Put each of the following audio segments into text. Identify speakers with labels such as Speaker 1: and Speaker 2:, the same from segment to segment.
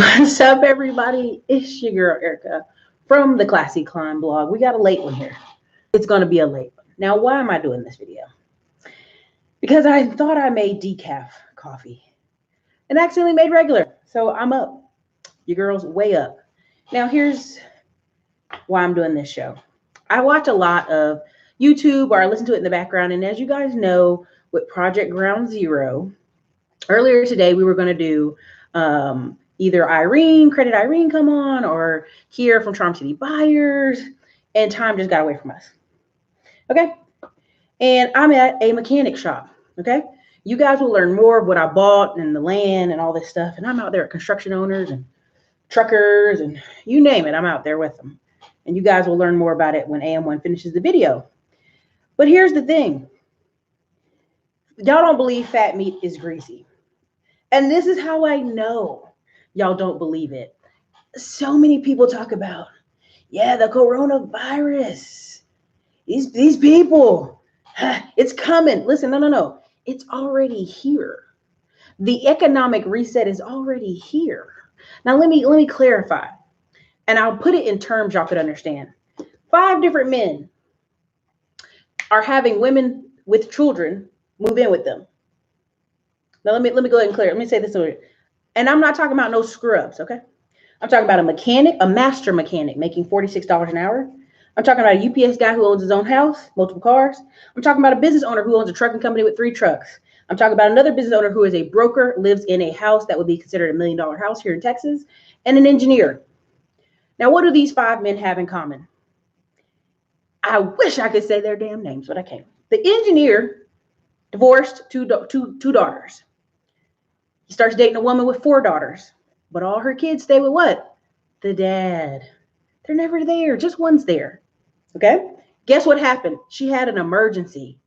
Speaker 1: What's up, everybody? It's your girl Erica from the Classy Climb blog. We got a late one here. It's going to be a late one. Now, why am I doing this video? Because I thought I made decaf coffee and accidentally made regular. So I'm up. Your girl's way up. Now, here's why I'm doing this show. I watch a lot of YouTube, or I listen to it in the background. And as you guys know, with Project Ground Zero, earlier today we were going to do either Credit Irene come on, or Kiera from Charm City Buyers, and time just got away from us. Okay. And I'm at a mechanic shop. Okay. You guys will learn more of what I bought and the land and all this stuff. And I'm out there at construction owners and truckers and you name it. I'm out there with them. And you guys will learn more about it when AM1 finishes the video. But here's the thing. Y'all don't believe fat meat is greasy. And this is how I know y'all don't believe it. So many people talk about, yeah, the coronavirus. These people, it's coming. Listen, no. It's already here. The economic reset is already here. Now, let me clarify. And I'll put it in terms y'all could understand. 5 different men are having women with children move in with them. Now, let me go ahead and clear. Let me say this over. And I'm not talking about no scrubs, okay? I'm talking about a mechanic, a master mechanic making $46 an hour. I'm talking about a UPS guy who owns his own house, multiple cars. I'm talking about a business owner who owns a trucking company with 3 trucks. I'm talking about another business owner who is a broker, lives in a house that would be considered $1 million house here in Texas, and an engineer. Now, what do these 5 men have in common? I wish I could say their damn names, but I can't. The engineer divorced two daughters. He starts dating a woman with 4 daughters, but all her kids stay with what? The dad. They're never there. Just one's there. Okay. Guess what happened? She had an emergency.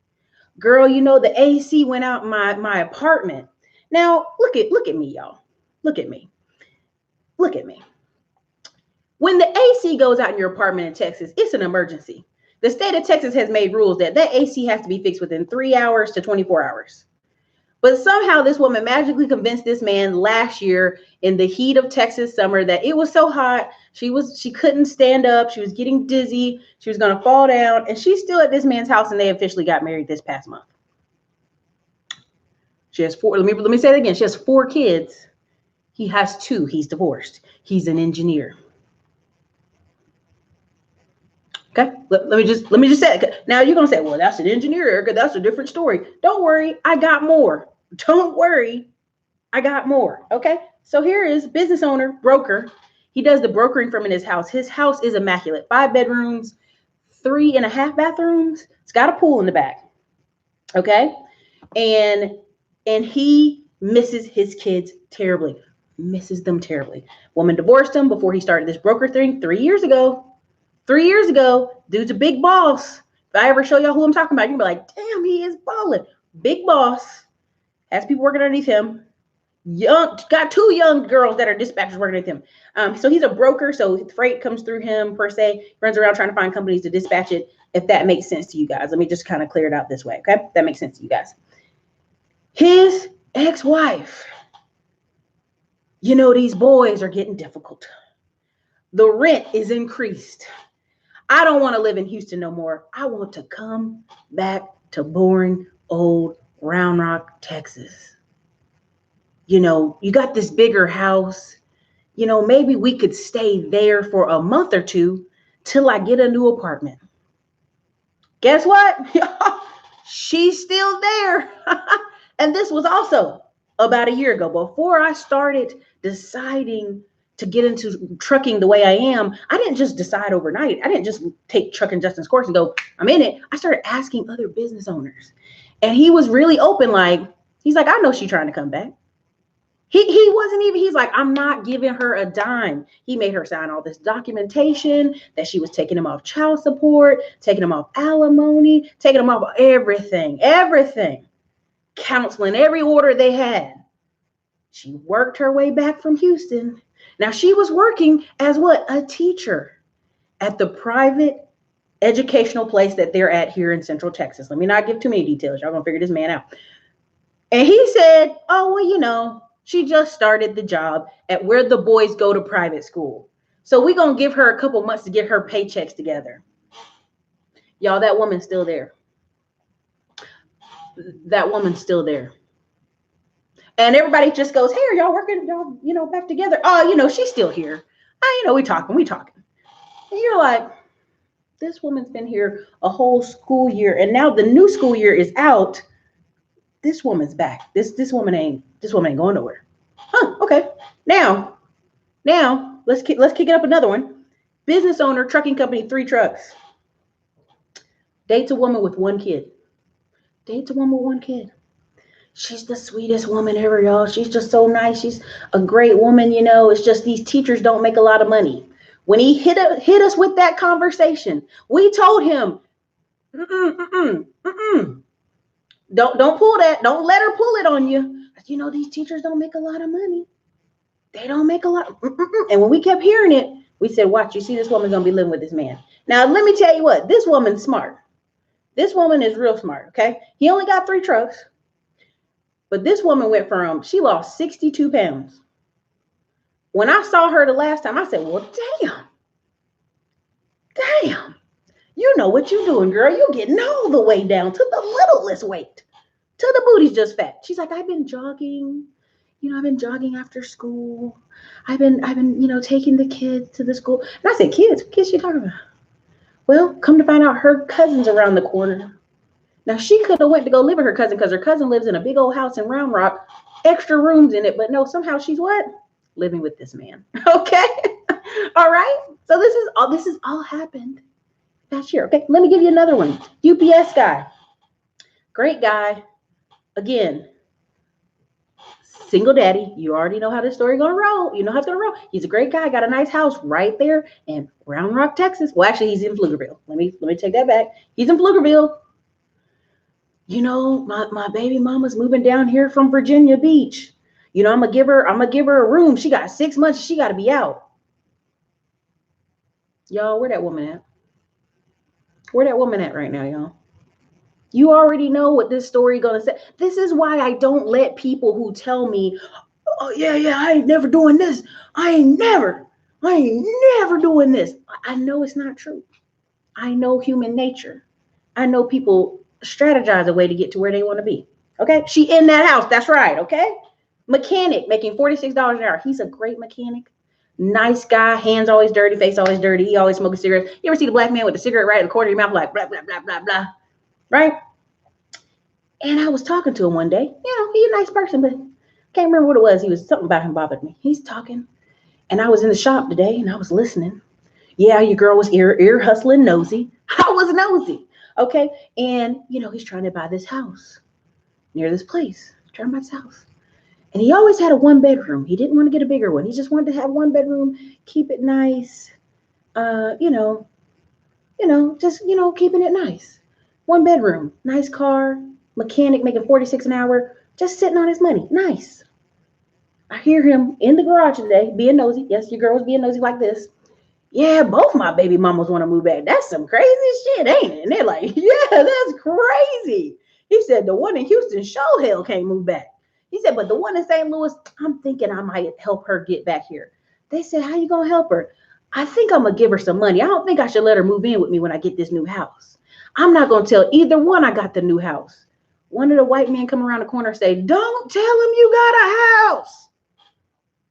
Speaker 1: Girl, you know, the AC went out in my apartment. Now, look at me, y'all. Look at me. Look at me. When the AC goes out in your apartment in Texas, it's an emergency. The state of Texas has made rules that AC has to be fixed within 3 hours to 24 hours. But somehow this woman magically convinced this man last year in the heat of Texas summer that it was so hot, she couldn't stand up, she was getting dizzy, she was going to fall down, and she's still at this man's house, and they officially got married this past month. She has 4. Let me say it again. She has 4 kids. He has 2. He's divorced. He's an engineer. Okay, let me just say it. Now you're gonna say, well, that's an engineer, Erica. That's a different story. Don't worry, I got more. Don't worry, I got more. Okay, so here is business owner, broker. He does the brokering from in his house. His house is immaculate. 5 bedrooms, 3.5 bathrooms. It's got a pool in the back. Okay, and he misses his kids terribly. Misses them terribly. Woman divorced him before he started this broker thing 3 years ago. 3 years ago, dude's a big boss. If I ever show y'all who I'm talking about, you'll be like, damn, he is balling. Big boss. Has people working underneath him. Got 2 young girls that are dispatchers working with him. So he's a broker, so freight comes through him per se. Runs around trying to find companies to dispatch it, if that makes sense to you guys. Let me just kind of clear it out this way, okay? That makes sense to you guys. His ex-wife. You know, these boys are getting difficult. The rent is increased. I don't want to live in Houston no more. I want to come back to boring old Round Rock, Texas. You know, you got this bigger house. You know, maybe we could stay there for a month or 2 till I get a new apartment. Guess what? She's still there. And this was also about a year ago, before I started deciding to get into trucking the way I am. I didn't just decide overnight. I didn't just take Trucking Justin's course and go, I'm in it. I started asking other business owners. And he was really open. He's like, I know she's trying to come back. He wasn't even, he's like, I'm not giving her a dime. He made her sign all this documentation that she was taking him off child support, taking him off alimony, taking him off everything. Counseling, every order they had. She worked her way back from Houston. Now, she was working as what? A teacher at the private educational place that they're at here in Central Texas. Let me not give too many details. Y'all gonna figure this man out. And he said, oh, well, you know, She just started the job at where the boys go to private school. So we're going to give her a couple months to get her paychecks together. Y'all, that woman's still there. That woman's still there. And everybody just goes, hey, are y'all working, y'all, back together? Oh, she's still here. We talking. And you're like, this woman's been here a whole school year. And now the new school year is out. This woman's back. This woman ain't going nowhere. Huh, okay. Now, let's kick it up another one. Business owner, trucking company, 3 trucks. Dates a woman with 1 kid. She's the sweetest woman ever, y'all. She's just so nice. She's a great woman, It's just these teachers don't make a lot of money. When he hit us with that conversation, we told him, Don't pull that. Don't let her pull it on you. These teachers don't make a lot of money. They don't make a lot. And when we kept hearing it, we said, watch, you see this woman's going to be living with this man. Now, let me tell you what, this woman's smart. This woman is real smart, okay? He only got 3 trucks. But this woman she lost 62 pounds. When I saw her the last time, I said, well, damn. You know what you're doing, girl. You're getting all the way down to the littlest weight. Till the booty's just fat. She's like, I've been jogging. I've been jogging after school. I've been, taking the kids to the school. And I said, kids she talking about? Well, come to find out, her cousin's around the corner. Now, she could have went to go live with her cousin because her cousin lives in a big old house in Round Rock, extra rooms in it. But no, somehow she's what? Living with this man. Okay. All right. So this is all happened last year. Okay. Let me give you another one. UPS guy. Great guy. Again, single daddy. You already know how this story gonna roll. You know how it's gonna roll. He's a great guy. Got a nice house right there in Round Rock, Texas. Well, actually, he's in Pflugerville. Let me take that back. He's in Pflugerville. My baby mama's moving down here from Virginia Beach. I'm gonna give her a room. She got 6 months. She got to be out. Y'all, where that woman at? Where that woman at right now, y'all? You already know what this story gonna say. This is why I don't let people who tell me, oh yeah, I ain't never doing this. I ain't never doing this. I know it's not true. I know human nature. I know people strategize a way to get to where they want to be. Okay. She in that house. That's right. Okay. Mechanic making $46 an hour. He's a great mechanic. Nice guy. Hands always dirty. Face always dirty. He always smoking cigarettes. You ever see the black man with the cigarette right in the corner of your mouth, like blah, blah, blah, blah, blah. Right. And I was talking to him one day. He's a nice person, but can't remember what it was. Something about him bothered me. He's talking. And I was in the shop today and I was listening. Yeah, your girl was ear hustling nosy. I was nosy. Okay. And, he's trying to buy this house near this place. Trying to buy this house. And he always had a 1-bedroom. He didn't want to get a bigger one. He just wanted to have 1 bedroom, keep it nice. Keeping it nice. 1 bedroom, nice car, mechanic making $46 an hour, just sitting on his money. Nice. I hear him in the garage today being nosy. Yes, your girl was being nosy like this. Yeah, both my baby mamas want to move back. That's some crazy shit, ain't it? And they're like, yeah, that's crazy. He said the one in Houston sure hell can't move back. He said, but the one in St. Louis, I'm thinking I might help her get back here. They said, how you going to help her? I think I'm going to give her some money. I don't think I should let her move in with me when I get this new house. I'm not going to tell either one I got the new house. One of the white men come around the corner and say, don't tell him you got a house.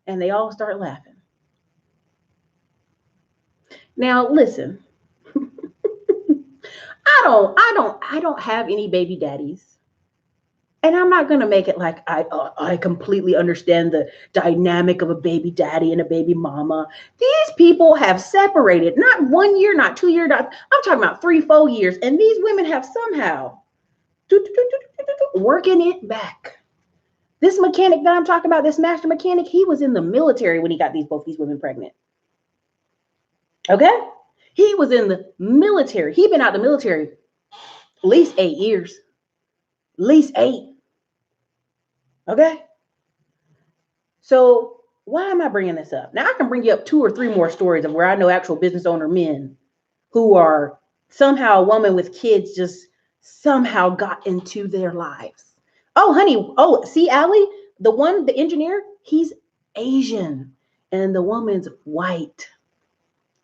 Speaker 1: And they all start laughing. Now, listen, I don't have any baby daddies. And I'm not going to make it like I completely understand the dynamic of a baby daddy and a baby mama. These people have separated, not 1 year, not 2 years. I'm talking about 3-4 years. And these women have somehow working it back. This mechanic that I'm talking about, this master mechanic, he was in the military when he got both these women pregnant. Okay? He was in the military. He'd been out of the military at least 8 years. At least 8. Okay? So why am I bringing this up? Now, I can bring you up 2 or 3 more stories of where I know actual business owner men who are somehow a woman with kids just somehow got into their lives. Oh, honey. Oh, see, Allie, the engineer, he's Asian and the woman's white.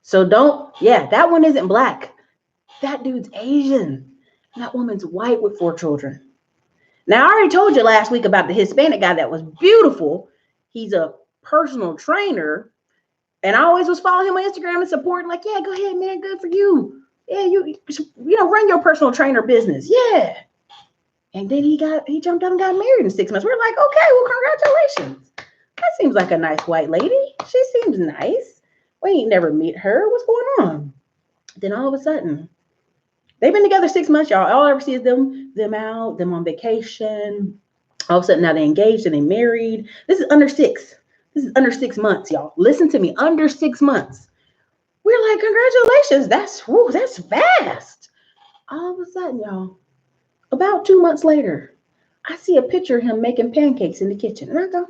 Speaker 1: So that one isn't black. That dude's Asian. That woman's white with 4 children. Now, I already told you last week about the Hispanic guy that was beautiful. He's a personal trainer. And I always was following him on Instagram and supporting, like, yeah, go ahead, man. Good for you. Yeah, you run your personal trainer business. Yeah. And then he jumped up and got married in 6 months. We're like, okay, well, congratulations. That seems like a nice white lady. She seems nice. We ain't never meet her. What's going on? Then all of a sudden, they've been together 6 months, y'all. All I ever see is them out, them on vacation. All of a sudden now they engaged and they married. This is under 6. This is under 6 months, y'all. Listen to me, under 6 months. We're like, congratulations. That's fast. All of a sudden, y'all, about 2 months later, I see a picture of him making pancakes in the kitchen. And I go,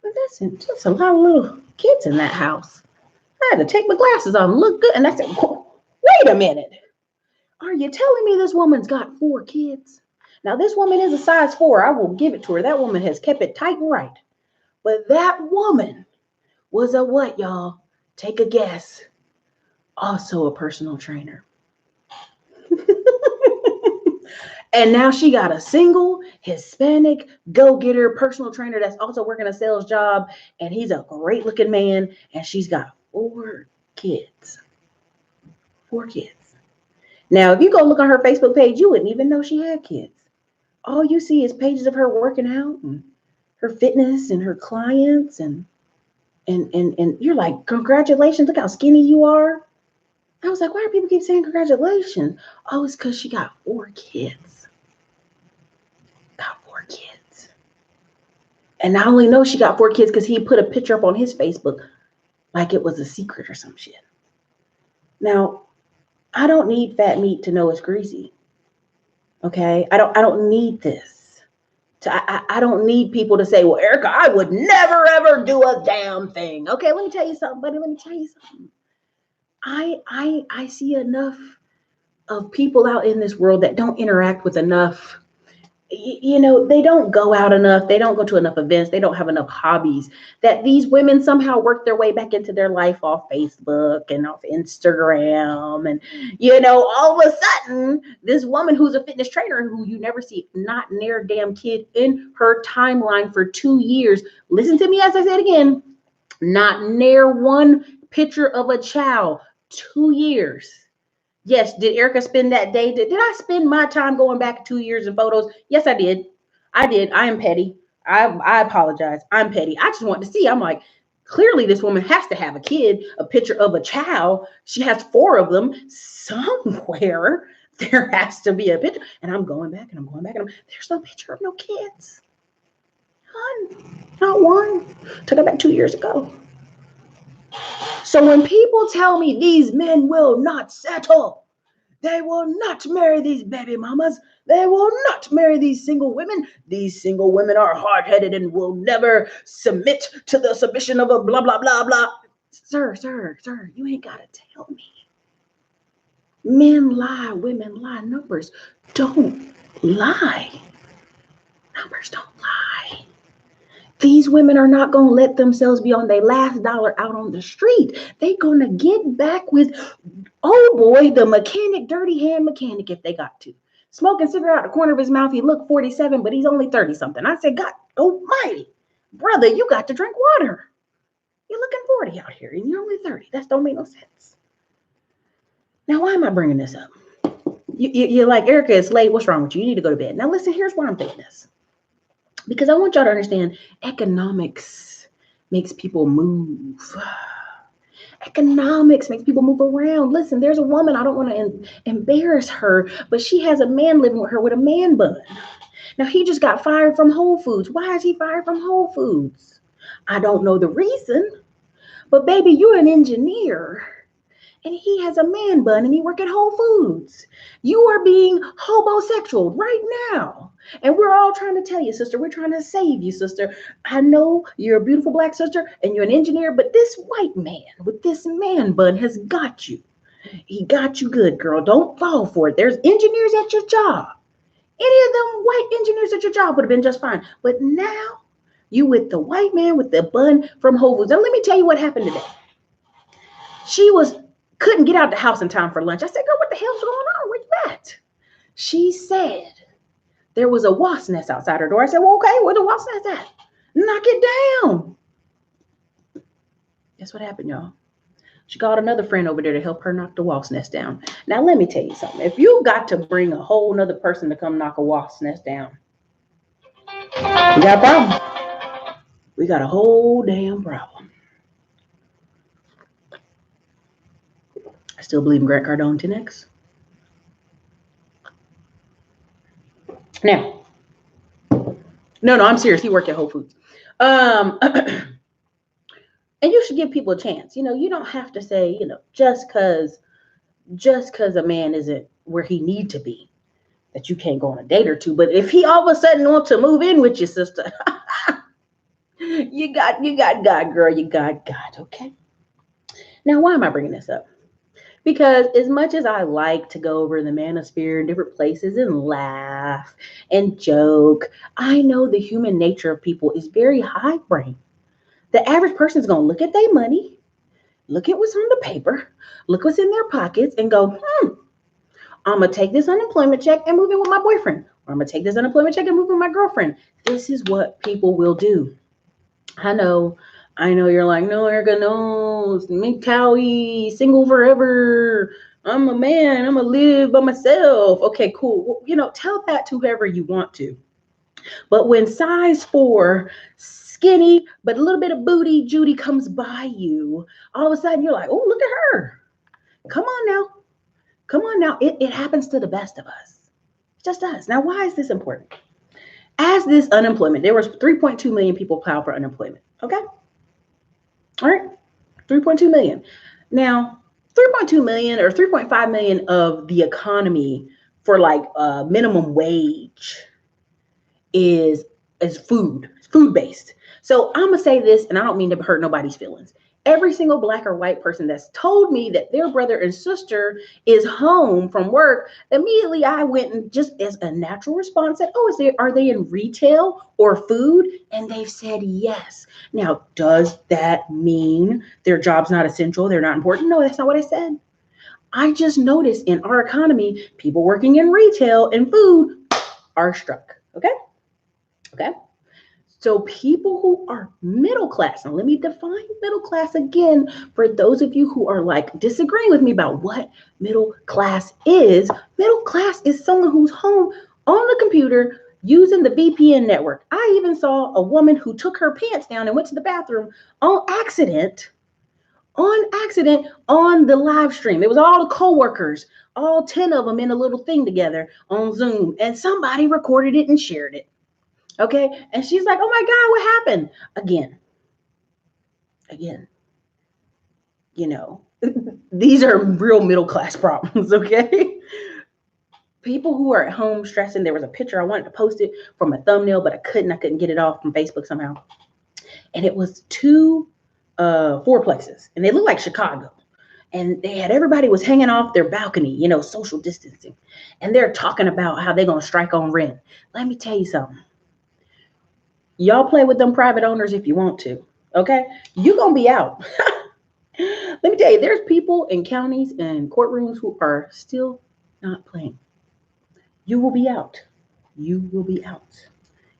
Speaker 1: well, that's a lot of little kids in that house. I had to take my glasses off and look good. And I said, wait a minute. Are you telling me this woman's got 4 kids? Now, this woman is a size 4. I will give it to her. That woman has kept it tight and right. But that woman was a what, y'all? Take a guess. Also a personal trainer. And now she got a single Hispanic go-getter personal trainer that's also working a sales job. And he's a great looking man. And she's got 4 kids. 4 kids. Now, if you go look on her Facebook page, you wouldn't even know she had kids. All you see is pages of her working out and her fitness and her clients. And you're like, congratulations. Look how skinny you are. I was like, why do people keep saying congratulations? Oh, it's because she got 4 kids. Got 4 kids. And I only know she got 4 kids because he put a picture up on his Facebook like it was a secret or some shit. Now, I don't need fat meat to know it's greasy. Okay? I don't need this. I don't need people to say, well, Erica, I would never, ever do a damn thing. Okay, let me tell you something, buddy. Let me tell you something. I see enough of people out in this world that don't interact with enough. They don't go out enough. They don't go to enough events. They don't have enough hobbies that these women somehow work their way back into their life off Facebook and off Instagram. And, all of a sudden, this woman who's a fitness trainer who you never see, not near damn kid in her timeline for 2 years. Listen to me as I said again, not near one picture of a child, 2 years. Yes, did Erica spend that day? Did I spend my time going back 2 years in photos? Yes, I did. I am petty. I apologize. I'm petty. I just want to see. I'm like, clearly this woman has to have a kid, a picture of a child. She has 4 of them. Somewhere there has to be a picture. And I'm going back and I'm going back and there's no picture of no kids. None. Not one. Took it back 2 years ago. So when people tell me these men will not settle, they will not marry these baby mamas, they will not marry these single women are hard-headed and will never submit to the submission of a blah, blah, blah, blah. Sir, you ain't got to tell me. Men lie, women lie, numbers don't lie. Numbers don't lie. These women are not going to let themselves be on their last dollar out on the street. They're going to get back with, oh boy, the mechanic, dirty hand mechanic if they got to. Smoking cigarette out the corner of his mouth. He looked 47, but he's only 30 something. I said, God almighty, brother, you got to drink water. You're looking 40 out here and you're only 30. That don't make no sense. Now, why am I bringing this up? You're like, Erica, it's late. What's wrong with you? You need to go to bed. Now, listen, here's why I'm thinking this. Because I want y'all to understand economics makes people move. Economics makes people move around. Listen, there's a woman, I don't want to embarrass her, but she has a man living with her with a man bun. Now, he just got fired from Whole Foods. Why is he fired from Whole Foods? I don't know the reason, but baby, you're an engineer. And he has a man bun and he work at Whole Foods. You are being homosexual right now. And we're all trying to tell you, sister, we're trying to save you, sister. I know you're a beautiful black sister and you're an engineer, but this white man with this man bun has got you. He got you good, girl. Don't fall for it. There's engineers at your job. Any of them white engineers at your job would have been just fine. But now You with the white man with the bun from Whole Foods. And let me tell you what happened today. She couldn't get out the house in time for lunch. I said, girl, what the hell's going on? Where you at? She said there was a wasp nest outside her door. I said, well, okay, where the wasp nest at? Knock it down. Guess what happened, y'all? She called another friend over there to help her knock the wasp nest down. Now, let me tell you something. If you got to bring a whole nother person to come knock a wasp nest down, we got a problem. We got a whole damn problem. I still believe in Grant Cardone 10X. Now, no, I'm serious. He worked at Whole Foods. And you should give people a chance. You know, you don't have to say, you know, just because a man isn't where he need to be, that you can't go on a date or two. But if he all of a sudden wants to move in with your sister, you got God, girl. You got God. Okay. Now, why am I bringing this up? Because as much as I like to go over the manosphere in different places and laugh and joke, I know the human nature of people is very high brain. The average person is going to look at their money, look at what's on the paper, look what's in their pockets, and go, I'm going to take this unemployment check and move in with my boyfriend. Or I'm going to take this unemployment check and move in with my girlfriend. This is what people will do. I know you're like, no, Erica, no, me Cowie, single forever. I'm a man. I'm going to live by myself. Okay, cool. Well, you know, tell that to whoever you want to. But when size 4, skinny, but a little bit of booty Judy comes by you, all of a sudden you're like, oh, look at her. Come on now. It happens to the best of us. It just does. Now, why is this important? As this unemployment, there was 3.2 million people filed for unemployment. Okay. All right. 3.2 million. Now, 3.2 million or 3.5 million of the economy for like minimum wage is food-based. So I'm going to say this, and I don't mean to hurt nobody's feelings. Every single Black or white person that's told me that their brother and sister is home from work, immediately I went and just as a natural response said, are they in retail or food? And they've said yes. Now, does that mean their job's not essential? They're not important? No, that's not what I said. I just noticed in our economy, people working in retail and food are struck. Okay. So people who are middle class, and let me define middle class again for those of you who are like disagreeing with me about what middle class is. Middle class is someone who's home on the computer using the VPN network. I even saw a woman who took her pants down and went to the bathroom on accident on the live stream. It was all the coworkers, all 10 of them in a little thing together on Zoom, and somebody recorded it and shared it. Okay. And she's like, oh my God, what happened? Again, you know, these are real middle class problems. Okay. People who are at home stressing. There was a picture. I wanted to post it from a thumbnail, but I couldn't get it off from Facebook somehow. And it was 2 fourplexes, and they look like Chicago. And everybody was hanging off their balcony, you know, social distancing. And they're talking about how they're going to strike on rent. Let me tell you something. Y'all play with them private owners if you want to, okay? You're going to be out. Let me tell you, there's people in counties and courtrooms who are still not playing. You will be out. You will be out.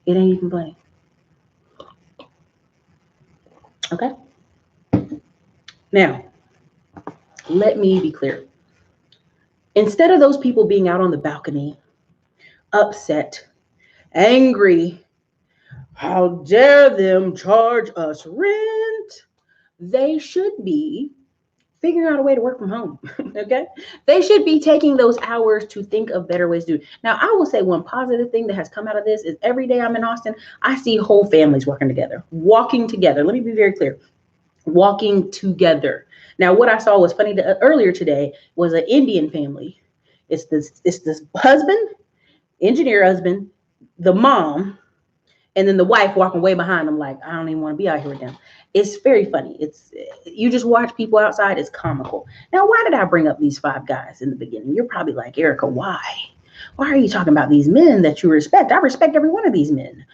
Speaker 1: It ain't even funny. Okay? Now, let me be clear. Instead of those people being out on the balcony, upset, angry, how dare them charge us rent? They should be figuring out a way to work from home. Okay. They should be taking those hours to think of better ways to do it. Now, I will say one positive thing that has come out of this is every day I'm in Austin, I see whole families working together, walking together. Let me be very clear. Walking together. Now, what I saw was funny earlier today was an Indian family. It's this husband, engineer husband, the mom, and then the wife walking way behind them like, I don't even want to be out here with them. It's very funny. You just watch people outside. It's comical. Now, why did I bring up these 5 guys in the beginning? You're probably like, Erica, why? Why are you talking about these men that you respect? I respect every one of these men.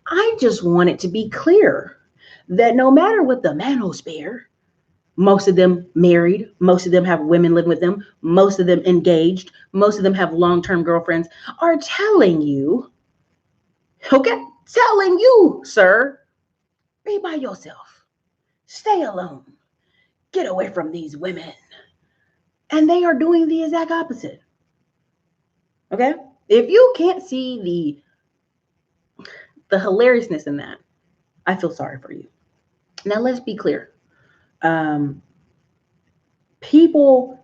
Speaker 1: I just want it to be clear that no matter what the manosphere, most of them married, most of them have women living with them, most of them engaged, most of them have long-term girlfriends, are telling you, okay, telling you, sir, be by yourself, stay alone, get away from these women. And they are doing the exact opposite. Okay? If you can't see the hilariousness in that, I feel sorry for you. Now let's be clear. People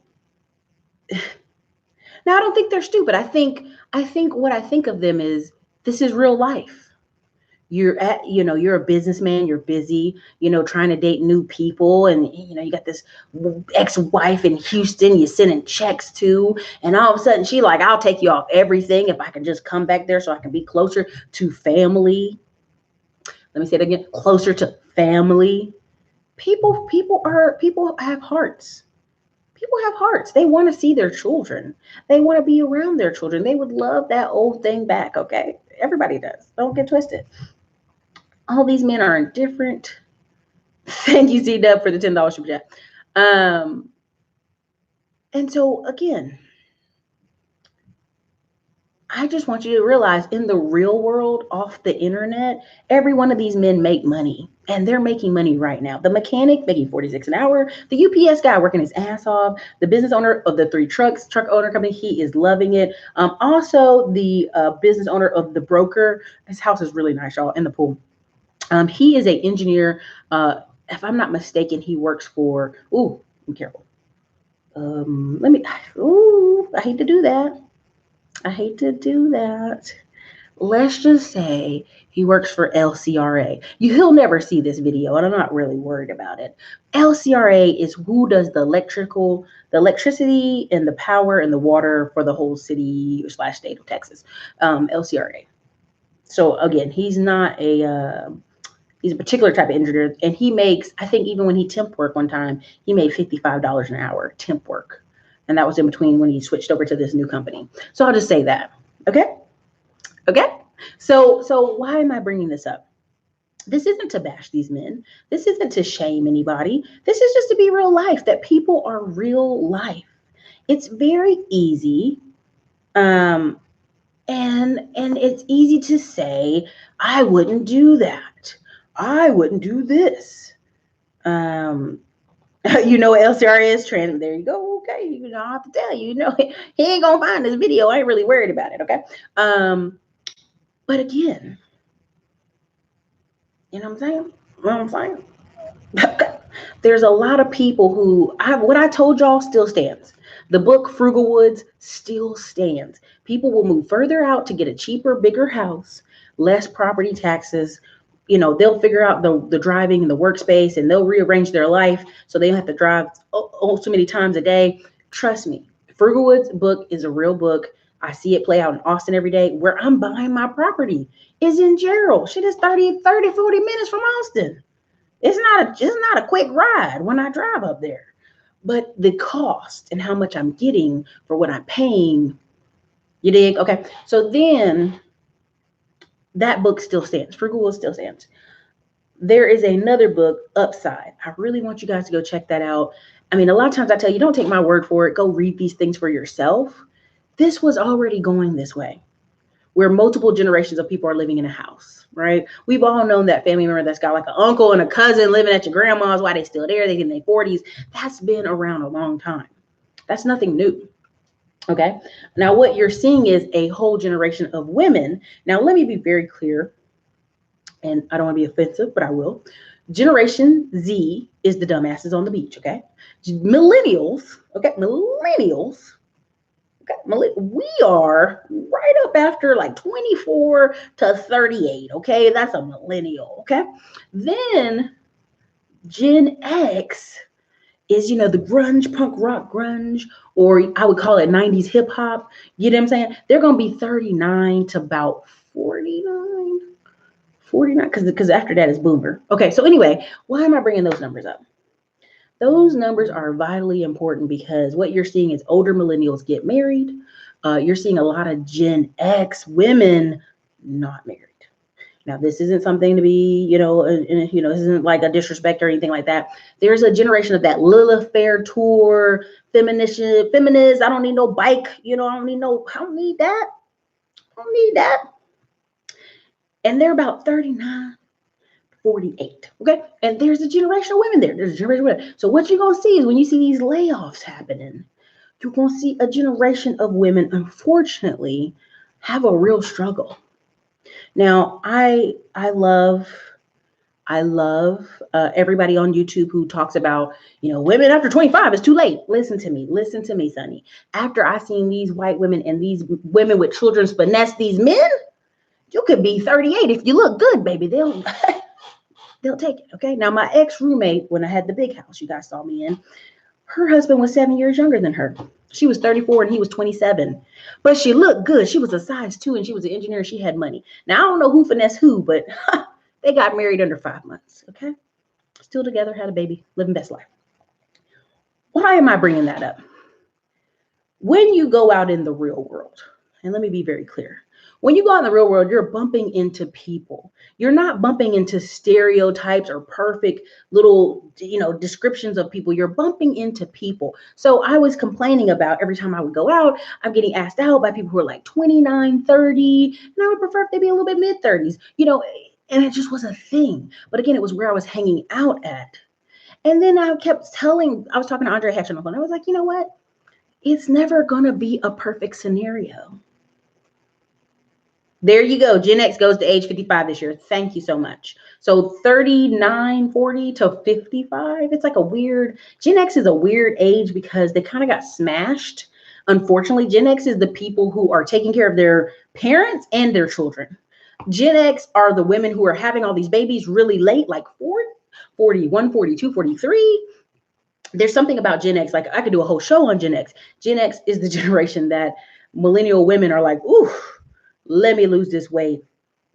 Speaker 1: now I don't think they're stupid. I think what I think of them is this is real life. You're a businessman, you're busy, trying to date new people, and you got this ex-wife in Houston you're sending checks to, and all of a sudden she like, I'll take you off everything if I can just come back there so I can be closer to family. Let me say it again, closer to family. People have hearts. People have hearts. They want to see their children. They want to be around their children. They would love that old thing back, okay? Everybody does. Don't get twisted. All these men are indifferent. Thank you, C-Dub, for the $10 super chat. And so, again, I just want you to realize in the real world, off the internet, every one of these men make money. And they're making money right now. The mechanic making $46 an hour. The UPS guy working his ass off. The business owner of the 3 truck owner company, he is loving it. Also, the business owner of the broker, his house is really nice, y'all, in the pool. He is an engineer. If I'm not mistaken, he works for, be careful. I hate to do that. Let's just say he works for LCRA. He'll never see this video, and I'm not really worried about it. LCRA is who does the electricity and the power and the water for the whole city / state of Texas. LCRA. So again, he's not he's a particular type of engineer, and he makes, I think even when he temp work one time, he made $55 an hour temp work. And that was in between when he switched over to this new company. So I'll just say that. Okay. So why am I bringing this up? This isn't to bash these men. This isn't to shame anybody. This is just to be real life, that people are real life. It's very easy. And it's easy to say, I wouldn't do that. I wouldn't do this. LCR is trans. There you go. Okay. I have to tell you, he ain't going to find this video. I ain't really worried about it. Okay. But again, you know what I'm saying? There's a lot of people who, what I told y'all still stands. The book Frugal Woods still stands. People will move further out to get a cheaper, bigger house, less property taxes. They'll figure out the driving and the workspace, and they'll rearrange their life so they don't have to drive so many times a day. Trust me, Frugal Woods book is a real book. I see it play out in Austin every day. Where I'm buying my property is in Gerald. Shit is 30, 40 minutes from Austin. It's not a quick ride when I drive up there. But the cost and how much I'm getting for what I'm paying, you dig? Okay. So then that book still stands. Frugal Woods still stands. There is another book, Upside. I really want you guys to go check that out. I mean, a lot of times I tell you, don't take my word for it. Go read these things for yourself. This was already going this way, where multiple generations of people are living in a house, right? We've all known that family member that's got like an uncle and a cousin living at your grandma's while they're still there. They in their 40s. That's been around a long time. That's nothing new. Okay. Now, what you're seeing is a whole generation of women. Now, let me be very clear, and I don't want to be offensive, but I will. Generation Z is the dumbasses on the beach. Okay. Millennials. Okay. We are right up after like 24 to 38. Okay. That's a millennial. Okay. Then Gen X is, the grunge, punk rock grunge, or I would call it 90s hip hop. You know what I'm saying? They're going to be 39 to about 49, because after that is boomer. Okay. So anyway, why am I bringing those numbers up? Those numbers are vitally important because what you're seeing is older millennials get married. You're seeing a lot of Gen X women not married. Now, this isn't something to be, this isn't like a disrespect or anything like that. There's a generation of that Lilith Fair tour, feminist. I don't need no bike. I don't need that. I don't need that. And they're about 39, 48. Okay. And there's a generation of women there. There's a generation of women. So what you're going to see is when you see these layoffs happening, you're going to see a generation of women, unfortunately, have a real struggle. Now, I love everybody on YouTube who talks about, women after 25 is too late. Listen to me, Sonny. After I seen these white women and these women with children finesse these men, you could be 38 if you look good, baby. They'll take it. Okay. Now, my ex-roommate, when I had the big house you guys saw me in, her husband was 7 years younger than her. She was 34 and he was 27, but she looked good. She was a size 2 and she was an engineer and she had money. Now, I don't know who finessed who, but they got married under 5 months. Okay. Still together, had a baby, living best life. Why am I bringing that up? When you go out in the real world, and let me be very clear, when you go out in the real world, you're bumping into people. You're not bumping into stereotypes or perfect little, descriptions of people. You're bumping into people. So I was complaining about every time I would go out, I'm getting asked out by people who are like 29, 30, and I would prefer if they be a little bit mid-30s, and it just was a thing. But again, it was where I was hanging out at. And then I was talking to Andre Hatch on the phone. I was like, you know what? It's never going to be a perfect scenario. There you go. Gen X goes to age 55 this year. Thank you so much. So 39, 40 to 55. It's like Gen X is a weird age because they kind of got smashed. Unfortunately, Gen X is the people who are taking care of their parents and their children. Gen X are the women who are having all these babies really late, like 41, 42, 43. There's something about Gen X. Like I could do a whole show on Gen X. Gen X is the generation that millennial women are like, ooh, let me lose this weight.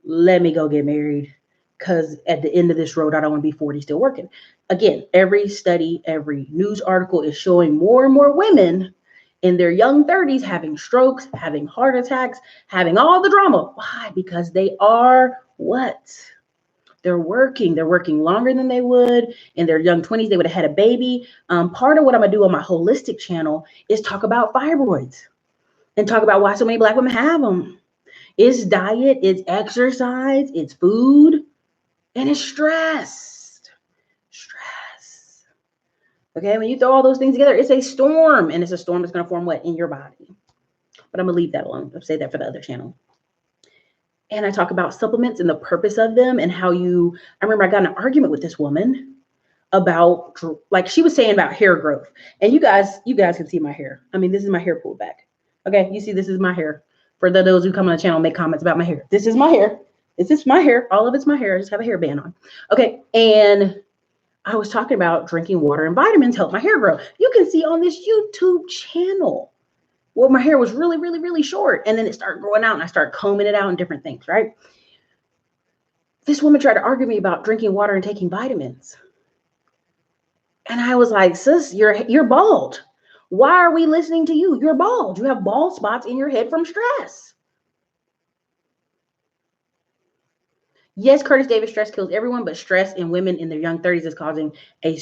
Speaker 1: Let me go get married. Because at the end of this road, I don't want to be 40 still working. Again, every study, every news article is showing more and more women in their young 30s having strokes, having heart attacks, having all the drama. Why? Because they are what? They're working. They're working longer than they would. In their young 20s, they would have had a baby. Part of what I'm going to do on my holistic channel is talk about fibroids and talk about why so many Black women have them. It's diet, it's exercise, it's food, and it's stress. Stress. Okay, when you throw all those things together, it's a storm. And it's a storm that's going to form what? In your body. But I'm going to leave that alone. I'll say that for the other channel. And I talk about supplements and the purpose of them and how I remember I got in an argument with this woman about, like she was saying about hair growth. And you guys can see my hair. I mean, this is my hair pulled back. Okay, you see this is my hair. For those who come on the channel and make comments about my hair. This is my hair. This is my hair. All of it's my hair. I just have a hairband on. Okay. And I was talking about drinking water and vitamins help my hair grow. You can see on this YouTube channel where my hair was really, really, really short. And then it started growing out and I started combing it out and different things, right? This woman tried to argue me about drinking water and taking vitamins. And I was like, sis, you're bald. Why are we listening to you? You're bald. You have bald spots in your head from stress. Yes, Curtis Davis, stress kills everyone, but stress in women in their young 30s is causing a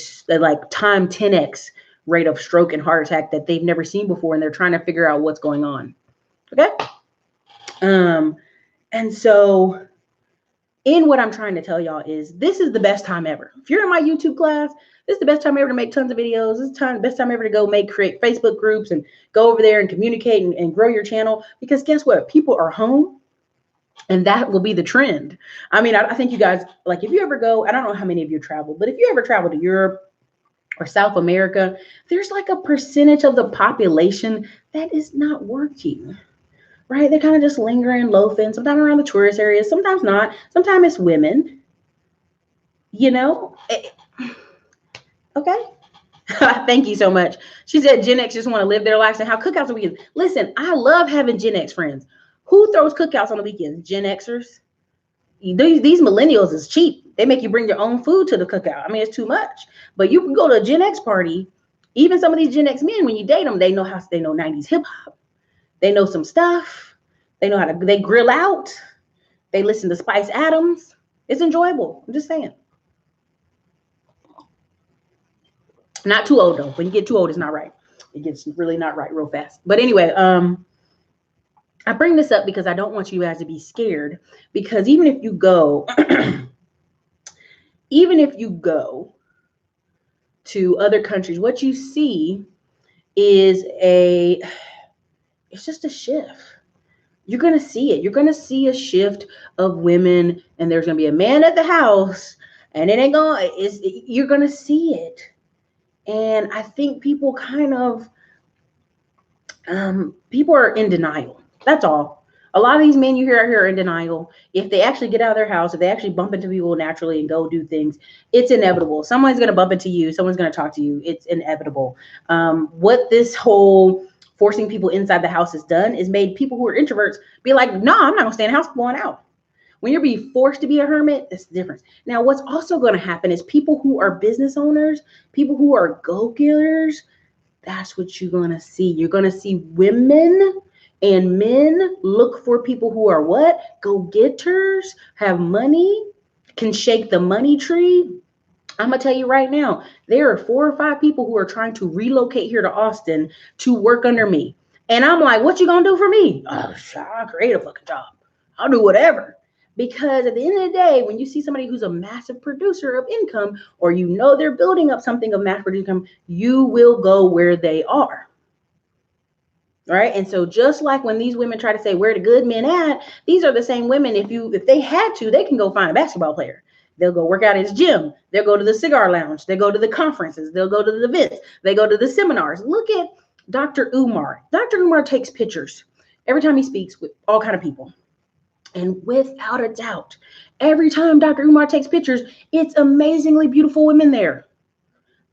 Speaker 1: time 10x rate of stroke and heart attack that they've never seen before, and they're trying to figure out what's going on. Okay? And so in what I'm trying to tell y'all is this is the best time ever. If you're in my YouTube class, this is the best time ever to make tons of videos. This is the best time ever to go create Facebook groups and go over there and communicate and grow your channel. Because guess what? People are home and that will be the trend. I mean, I think you guys, like if you ever go, I don't know how many of you travel, but if you ever travel to Europe or South America, there's like a percentage of the population that is not working. Right? They're kind of just lingering, loafing, sometimes around the tourist areas, sometimes not. Sometimes it's women, Okay. Thank you so much. She said Gen X just want to live their lives and have cookouts on weekends. Listen, I love having Gen X friends. Who throws cookouts on the weekends? Gen Xers. These millennials is cheap. They make you bring your own food to the cookout. I mean, it's too much. But you can go to a Gen X party. Even some of these Gen X men, when you date them, they know 90s hip hop. They know some stuff. They know how to, they grill out. They listen to Spice Adams. It's enjoyable. I'm just saying. Not too old though. When you get too old, it's not right. It gets really not right real fast. But anyway, I bring this up because I don't want you guys to be scared. Because even if you go, even if you go to other countries, what you see is it's just a shift. You're going to see it. You're going to see a shift of women, and there's going to be a man at the house, and it ain't going, you're going to see it. And I think people kind of, people are in denial. That's all. A lot of these men you hear out here are in denial. If they actually get out of their house, if they actually bump into people naturally and go do things, it's inevitable. Someone's going to bump into you. Someone's going to talk to you. It's inevitable. What this whole forcing people inside the house has done is made people who are introverts be like, no, I'm not going to stay in the house, I'm going out. When you're being forced to be a hermit, it's the difference. Now, what's also going to happen is people who are business owners, people who are go-getters, that's what you're going to see. You're going to see women and men look for people who are what? Go-getters, have money, can shake the money tree. I'm going to tell you right now, there are 4 or 5 people who are trying to relocate here to Austin to work under me. And I'm like, what you going to do for me? Oh, I'll create a fucking job. I'll do whatever. Because at the end of the day, when you see somebody who's a massive producer of income, or you know they're building up something of mass produced income, you will go where they are. Right? And so just like when these women try to say, where the good men at, these are the same women. If they had to, they can go find a basketball player. They'll go work out at his gym. They'll go to the cigar lounge. They go to the conferences. They'll go to the events. They go to the seminars. Look at Dr. Umar. Dr. Umar takes pictures every time he speaks with all kind of people. And without a doubt, every time Dr. Umar takes pictures, it's amazingly beautiful women there.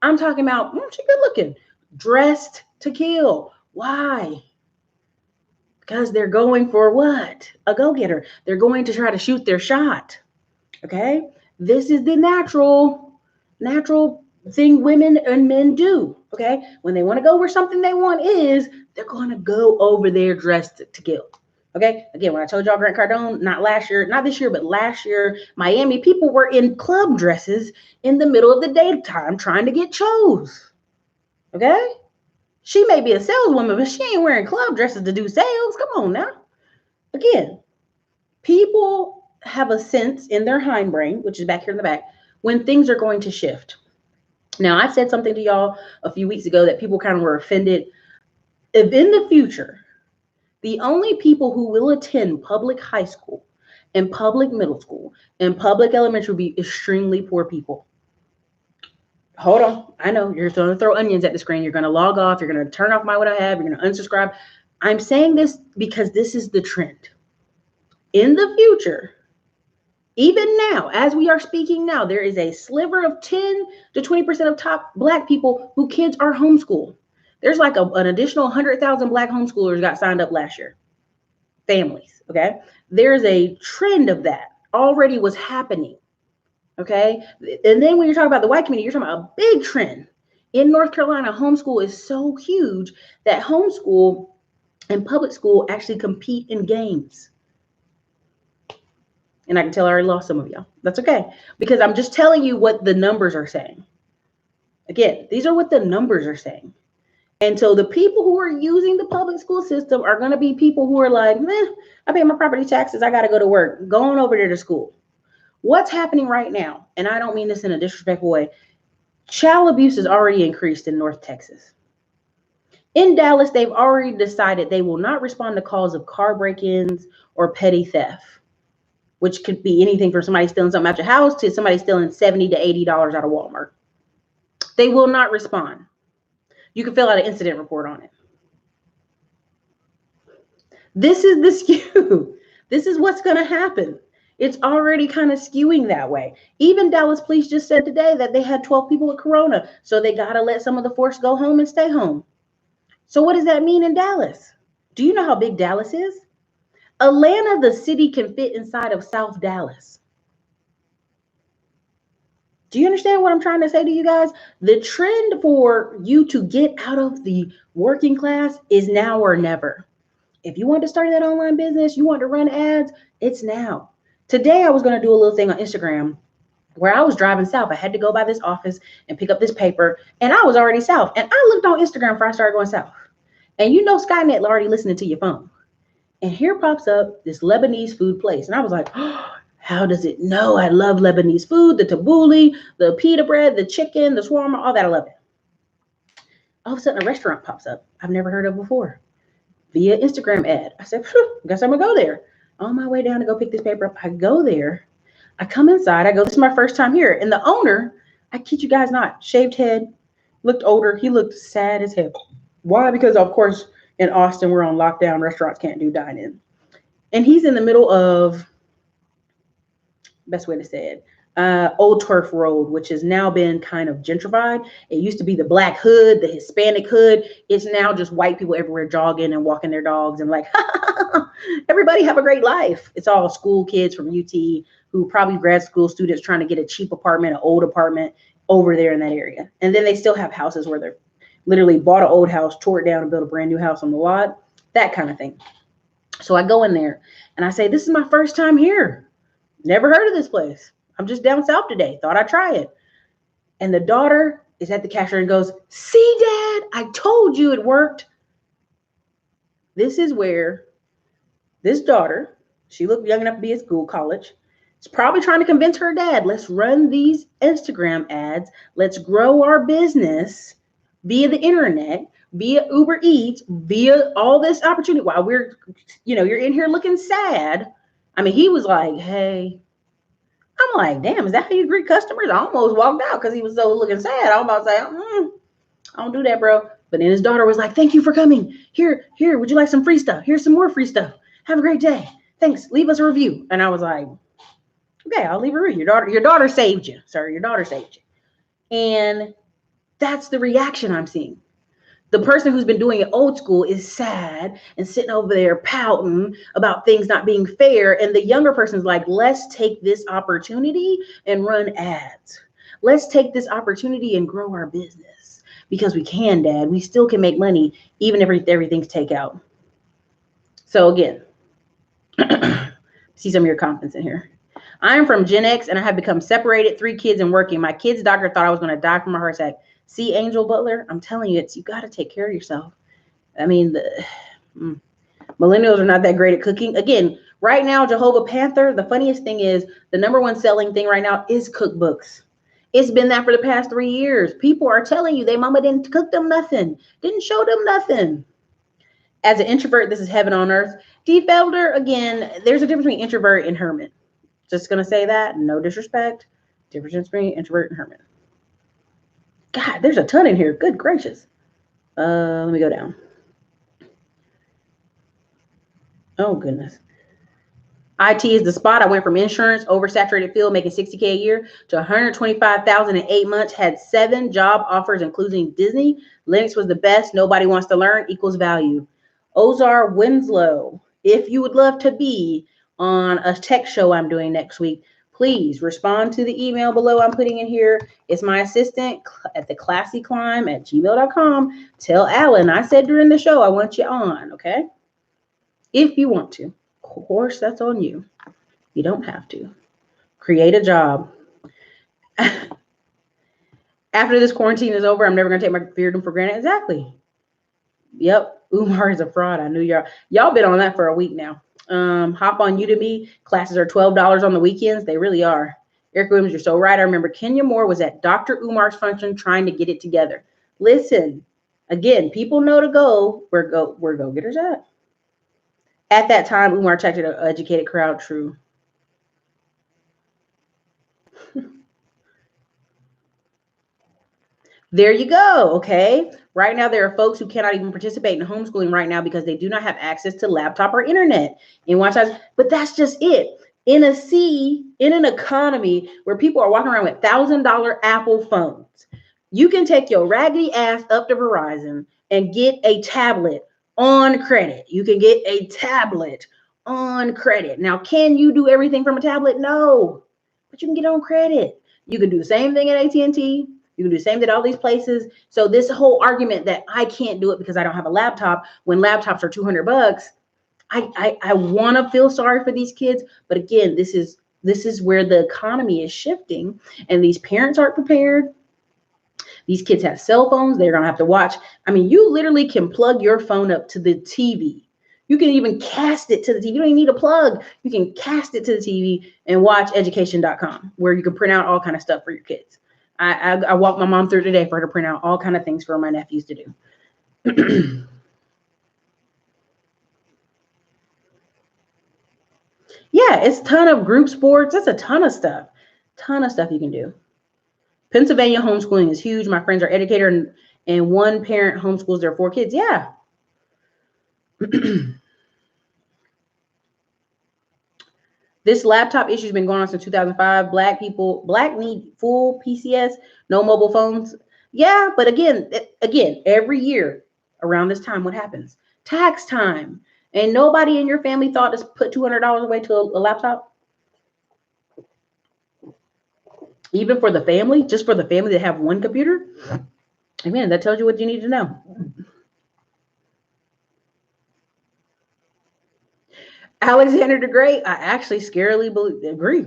Speaker 1: I'm talking about, she's good looking, dressed to kill. Why? Because they're going for what? A go-getter. They're going to try to shoot their shot. Okay? This is the natural thing women and men do. Okay? When they want to go where something they want is, they're going to go over there dressed to kill. Okay. Again, when I told y'all Grant Cardone, not this year, but last year, Miami, people were in club dresses in the middle of the daytime trying to get chose. Okay. She may be a saleswoman, but she ain't wearing club dresses to do sales. Come on now. Again, people have a sense in their hindbrain, which is back here in the back, when things are going to shift. Now, I said something to y'all a few weeks ago that people kind of were offended. If in the future, the only people who will attend public high school and public middle school and public elementary will be extremely poor people. Hold on. I know you're going to throw onions at the screen. You're going to log off. You're going to turn off what I have. You're going to unsubscribe. I'm saying this because this is the trend. In the future, even now, as we are speaking now, there is a sliver of 10 to 20% of top Black people who kids are homeschooled. There's like an additional 100,000 Black homeschoolers got signed up last year. Families, okay? There's a trend of that already was happening, okay? And then when you're talking about the white community, you're talking about a big trend. In North Carolina, homeschool is so huge that homeschool and public school actually compete in games. And I can tell I already lost some of y'all. That's okay, because I'm just telling you what the numbers are saying. Again, these are what the numbers are saying. And so the people who are using the public school system are going to be people who are like, I pay my property taxes. I got to go to work. Going over there to school. What's happening right now? And I don't mean this in a disrespectful way. Child abuse has already increased in North Texas. In Dallas, they've already decided they will not respond to calls of car break-ins or petty theft, which could be anything from somebody stealing something out your house to somebody stealing $70 to $80 out of Walmart. They will not respond. You can fill out an incident report on it. This is the skew. This is what's going to happen. It's already kind of skewing that way. Even Dallas police just said today that they had 12 people with corona. So they got to let some of the force go home and stay home. So what does that mean in Dallas? Do you know how big Dallas is? Atlanta, the city, can fit inside of South Dallas. Do you understand what I'm trying to say to you guys? The trend for you to get out of the working class is now or never. If you want to start that online business, you want to run ads, it's now. Today, I was going to do a little thing on Instagram where I was driving south. I had to go by this office and pick up this paper, and I was already south. And I looked on Instagram before I started going south. And you know Skynet already listening to your phone. And here pops up this Lebanese food place. And I was like, oh, how does it know I love Lebanese food? The tabbouleh, the pita bread, the chicken, the shawarma, all that, I love it. All of a sudden, a restaurant pops up I've never heard of before via Instagram ad. I said, guess I'm going to go there. On my way down to go pick this paper up, I go there. I come inside. I go, this is my first time here. And the owner, I kid you guys not, shaved head, looked older. He looked sad as hell. Why? Because, of course, in Austin, we're on lockdown. Restaurants can't do dine-in. And he's in the middle of, best way to say it, Old Turf Road, which has now been kind of gentrified. It used to be the Black hood, the Hispanic hood. It's now just white people everywhere jogging and walking their dogs and like, everybody have a great life. It's all school kids from UT who probably grad school students trying to get a cheap apartment, an old apartment over there in that area. And then they still have houses where they're literally bought an old house, tore it down and built a brand new house on the lot, that kind of thing. So I go in there and I say, this is my first time here. Never heard of this place. I'm just down south today. Thought I'd try it. And the daughter is at the cashier and goes, see, Dad, I told you it worked. This is where this daughter, she looked young enough to be at school, college, is probably trying to convince her dad, let's run these Instagram ads. Let's grow our business via the internet, via Uber Eats, via all this opportunity. While we're, you're in here looking sad. I mean, he was like, hey, I'm like, damn, is that how you greet customers? I almost walked out because he was so looking sad. I was about to say, I don't do that, bro. But then his daughter was like, thank you for coming. Here, would you like some free stuff? Here's some more free stuff. Have a great day. Thanks. Leave us a review. And I was like, okay, I'll leave a review. Your daughter saved you, sir. Your daughter saved you. And that's the reaction I'm seeing. The person who's been doing it old school is sad and sitting over there pouting about things not being fair. And the younger person's like, let's take this opportunity and run ads. Let's take this opportunity and grow our business because we can, Dad. We still can make money even if everything's takeout. So again, see some of your comments in here. I'm from Gen X and I have become separated, 3 kids and working. My kid's doctor thought I was going to die from a heart attack. See, Angel Butler, I'm telling you, you got to take care of yourself. I mean, millennials are not that great at cooking. Again, right now, Jehovah Panther, the funniest thing is the #1 selling thing right now is cookbooks. It's been that for the past 3 years. People are telling you their mama didn't cook them nothing, didn't show them nothing. As an introvert, this is heaven on earth. D. Felder, again, there's a difference between introvert and hermit. Just going to say that, no disrespect. Difference between introvert and hermit. God, there's a ton in here. Good gracious. Let me go down. Oh, goodness. IT is the spot. I went from insurance, oversaturated field, making $60K a year to $125,000 in 8 months. Had 7 job offers, including Disney. Linux was the best. Nobody wants to learn equals value. Ozar Winslow, if you would love to be on a tech show I'm doing next week, please respond to the email below I'm putting in here. It's my assistant at theclassyclimb@gmail.com. Tell Alan I said during the show I want you on, okay? If you want to. Of course, that's on you. You don't have to. Create a job. After this quarantine is over, I'm never going to take my freedom for granted. Exactly. Yep. Umar is a fraud. I knew y'all been on that for a week now. Hop on Udemy. Classes are $12 on the weekends. They really are. Eric Williams, you're so right. I remember Kenya Moore was at Dr. Umar's function trying to get it together. Listen, again, people know to go. Where go-getters at? At that time, Umar attracted an educated crowd. True. There you go. Okay. Right now, there are folks who cannot even participate in homeschooling right now because they do not have access to laptop or internet. But that's just it. In an economy where people are walking around with $1,000 Apple phones, you can take your raggedy ass up to Verizon and get a tablet on credit. You can get a tablet on credit. Now, can you do everything from a tablet? No, but you can get it on credit. You can do the same thing at AT&T. You can do the same thing at all these places. So this whole argument that I can't do it because I don't have a laptop when laptops are $200, I want to feel sorry for these kids, but again, this is where the economy is shifting, and these parents aren't prepared. These kids have cell phones. They're going to have to watch. I mean, you literally can plug your phone up to the TV. You can even cast it to the TV. You don't even need a plug. You can cast it to the TV and watch education.com, where you can print out all kind of stuff for your kids. I walked my mom through today for her to print out all kind of things for my nephews to do. Yeah, it's a ton of group sports. That's a ton of stuff. Ton of stuff you can do. Pennsylvania homeschooling is huge. My friends are educators, and one parent homeschools their 4 kids. Yeah. This laptop issue has been going on since 2005. Black need full PCS, no mobile phones. Yeah, but again, every year around this time, what happens? Tax time. And nobody in your family thought to put $200 away to a laptop? Even for the family, just for the family that have one computer? Amen. That tells you what you need to know. Alexander the Great, I actually scarily agree.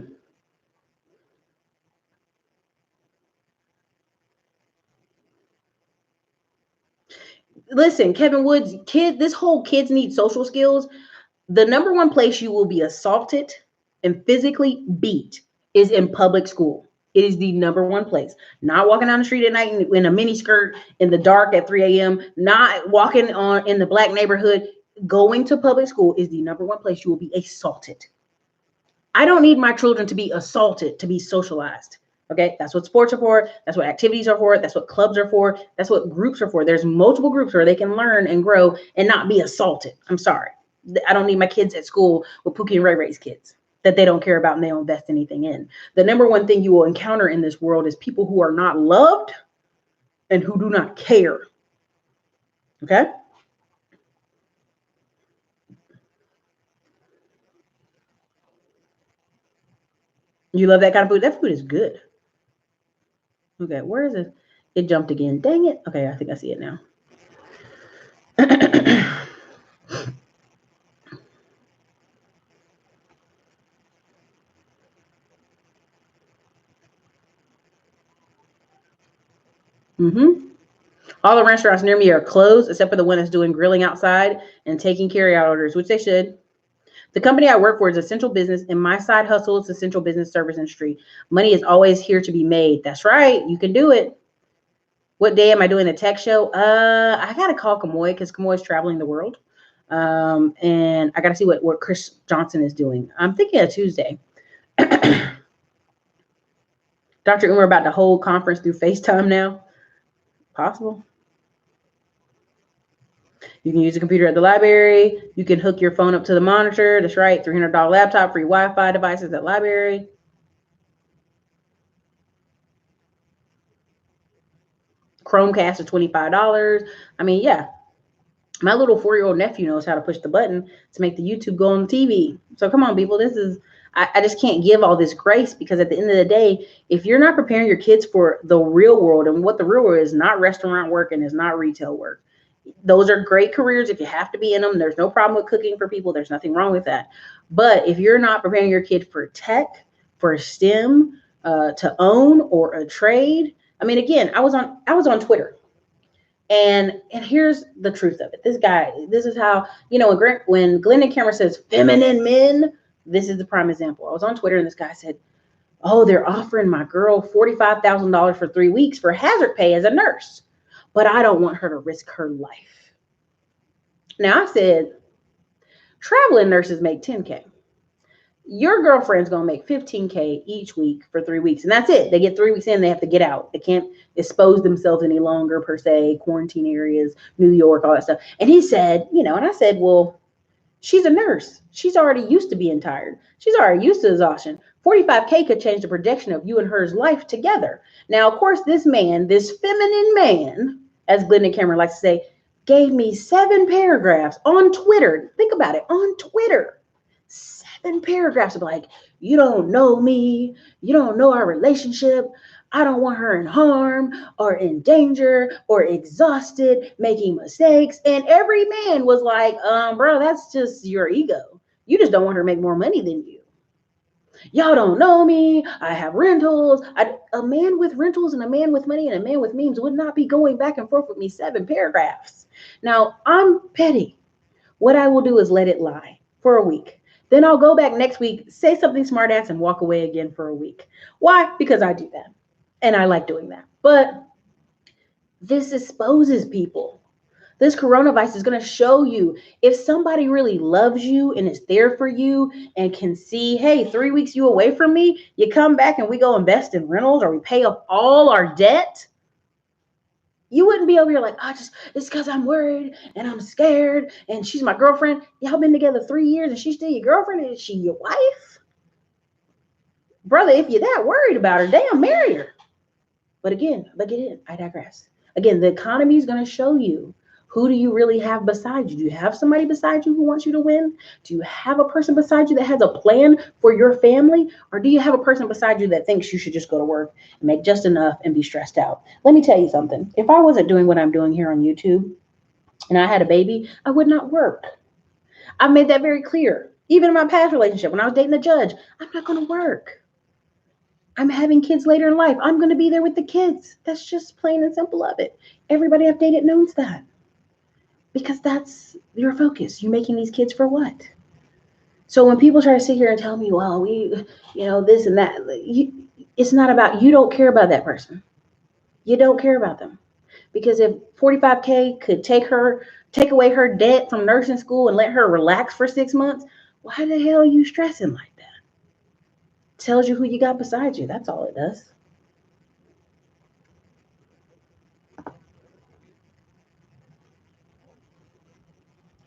Speaker 1: Listen, Kevin Woods, this whole kids need social skills. The number one place you will be assaulted and physically beat is in public school. It is the number one place. Not walking down the street at night in a mini skirt in the dark at 3 a.m. Not walking in the black neighborhood. Going to public school is the number one place you will be assaulted. I don't need my children to be assaulted to be socialized. Okay, that's what sports are for. That's what activities are for. That's what clubs are for. That's what groups are for. There's multiple groups where they can learn and grow and not be assaulted. I'm sorry. I don't need my kids at school with Pookie and Ray Ray's kids that they don't care about and they don't invest anything in. The number one thing you will encounter in this world is people who are not loved and who do not care. Okay? You love that kind of food? That food is good. Okay, where is it? It jumped again. Dang it. Okay, I think I see it now. All the restaurants near me are closed except for the one that's doing grilling outside and taking carry-out orders, which they should. The company I work for is essential business, and my side hustle is essential business service industry. Money is always here to be made. That's right. You can do it. What day am I doing the tech show? I got to call Kamoy because Kamoy's traveling the world. And I got to see what Chris Johnson is doing. I'm thinking of Tuesday. Dr. Umar about to hold conference through FaceTime now. Possible. You can use a computer at the library. You can hook your phone up to the monitor. That's right. $300 laptop, free Wi-Fi devices at library. Chromecast is $25. I mean, yeah. My little 4-year-old nephew knows how to push the button to make the YouTube go on the TV. So come on, people. I just can't give all this grace because at the end of the day, if you're not preparing your kids for the real world, and what the real world is not restaurant work and is not retail work. Those are great careers if you have to be in them. There's no problem with cooking for people. There's nothing wrong with that. But if you're not preparing your kid for tech, for STEM, to own or a trade. I mean, again, I was on Twitter. And here's the truth of it. This is how, when Glenda Cameron says feminine men, this is the prime example. I was on Twitter and this guy said, oh, they're offering my girl $45,000 for 3 weeks for hazard pay as a nurse, but I don't want her to risk her life. Now I said, traveling nurses make $10K. Your girlfriend's going to make $15K each week for 3 weeks. And that's it. They get 3 weeks in, they have to get out. They can't expose themselves any longer, per se, quarantine areas, New York, all that stuff. And he said, and I said, well, she's a nurse. She's already used to being tired. She's already used to exhaustion. 45K could change the projection of you and her's life together. Now, of course, this feminine man, as Glenda Cameron likes to say, gave me 7 paragraphs on Twitter. Think about it, on Twitter. 7 paragraphs of like, you don't know me. You don't know our relationship. I don't want her in harm or in danger or exhausted, making mistakes. And every man was like, bro, that's just your ego. You just don't want her to make more money than you. Y'all don't know me. I have rentals. A man with rentals and a man with money and a man with memes would not be going back and forth with me 7 paragraphs. Now, I'm petty. What I will do is let it lie for a week. Then I'll go back next week, say something smart ass, and walk away again for a week. Why? Because I do that. And I like doing that. But this exposes people. This coronavirus is going to show you if somebody really loves you and is there for you and can see, hey, 3 weeks you away from me, you come back and we go invest in rentals or we pay off all our debt. You wouldn't be over here like, it's because I'm worried and I'm scared and she's my girlfriend. Y'all been together 3 years and she's still your girlfriend and is she your wife? Brother, if you're that worried about her, damn, marry her. But again, I digress. Again, the economy is going to show you, who do you really have beside you? Do you have somebody beside you who wants you to win? Do you have a person beside you that has a plan for your family? Or do you have a person beside you that thinks you should just go to work and make just enough and be stressed out? Let me tell you something. If I wasn't doing what I'm doing here on YouTube and I had a baby, I would not work. I've made that very clear. Even in my past relationship, when I was dating a judge, I'm not going to work. I'm having kids later in life. I'm going to be there with the kids. That's just plain and simple of it. Everybody I've dated knows that. Because that's your focus. You're making these kids for what? So when people try to sit here and tell me, well, this and that, it's not about, you don't care about that person. You don't care about them. Because if 45K could take away her debt from nursing school and let her relax for 6 months, why the hell are you stressing like that? Tells you who you got beside you. That's all it does.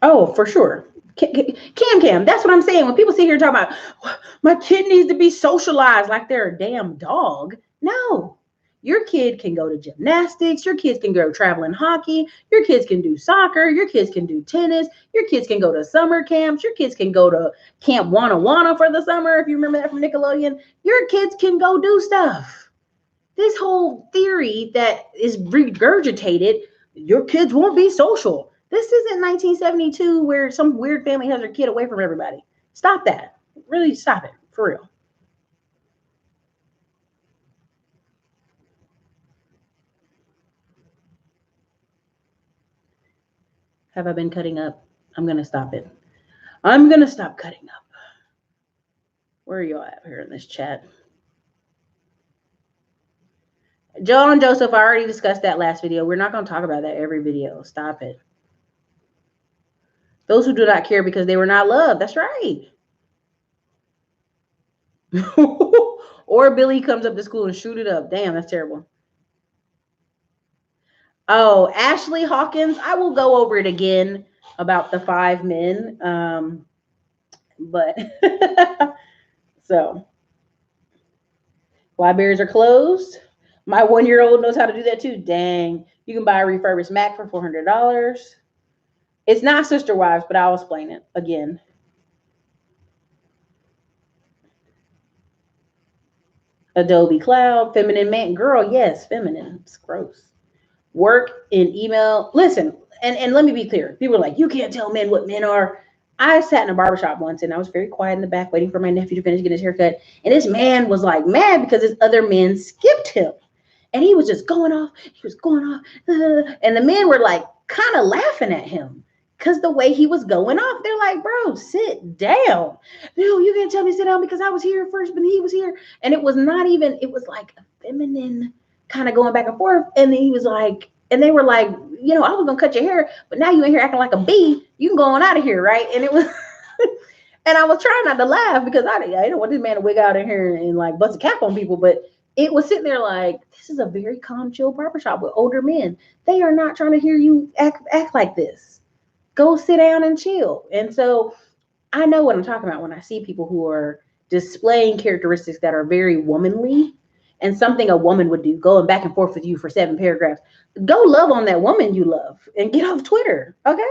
Speaker 1: Oh, for sure. Cam. That's what I'm saying. When people sit here and talk about, my kid needs to be socialized like they're a damn dog. No. Your kid can go to gymnastics. Your kids can go traveling hockey. Your kids can do soccer. Your kids can do tennis. Your kids can go to summer camps. Your kids can go to Camp Wana for the summer, if you remember that from Nickelodeon. Your kids can go do stuff. This whole theory that is regurgitated, your kids won't be social. This isn't 1972 where some weird family has their kid away from everybody. Stop that. Really stop it. For real. Have I been cutting up? I'm going to stop it. I'm going to stop cutting up. Where are y'all at here in this chat? John Joseph, I already discussed that last video. We're not going to talk about that every video. Stop it. Those who do not care because they were not loved. That's right. Or Billy comes up to school and shoot it up. Damn, that's terrible. Oh, Ashley Hawkins. I will go over it again about the 5 men. But so libraries are closed. My 1-year-old knows how to do that too. Dang. You can buy a refurbished Mac for $400. It's not Sister Wives, but I'll explain it again. Adobe Cloud, feminine man. Girl, yes, feminine. It's gross. Work in email. Listen, and let me be clear. People are like, you can't tell men what men are. I sat in a barbershop once and I was very quiet in the back waiting for my nephew to finish getting his haircut. And this man was like mad because his other men skipped him. And he was just going off. He was going off. And the men were like kind of laughing at him because the way he was going off. They're like, bro, sit down. No, you can't tell me to sit down because I was here first, but he was here. And it was not even, it was like a feminine kind of going back and forth. And then he was like, and they were like, I was going to cut your hair, but now you in here acting like a bee. You can go on out of here, right? And it was, and I was trying not to laugh because I didn't want this man to wig out in here and like bust a cap on people, but it was sitting there like, this is a very calm, chill barbershop with older men. They are not trying to hear you act like this. Go sit down and chill. And so I know what I'm talking about when I see people who are displaying characteristics that are very womanly and something a woman would do, going back and forth with you for 7 paragraphs. Go love on that woman you love and get off Twitter, okay?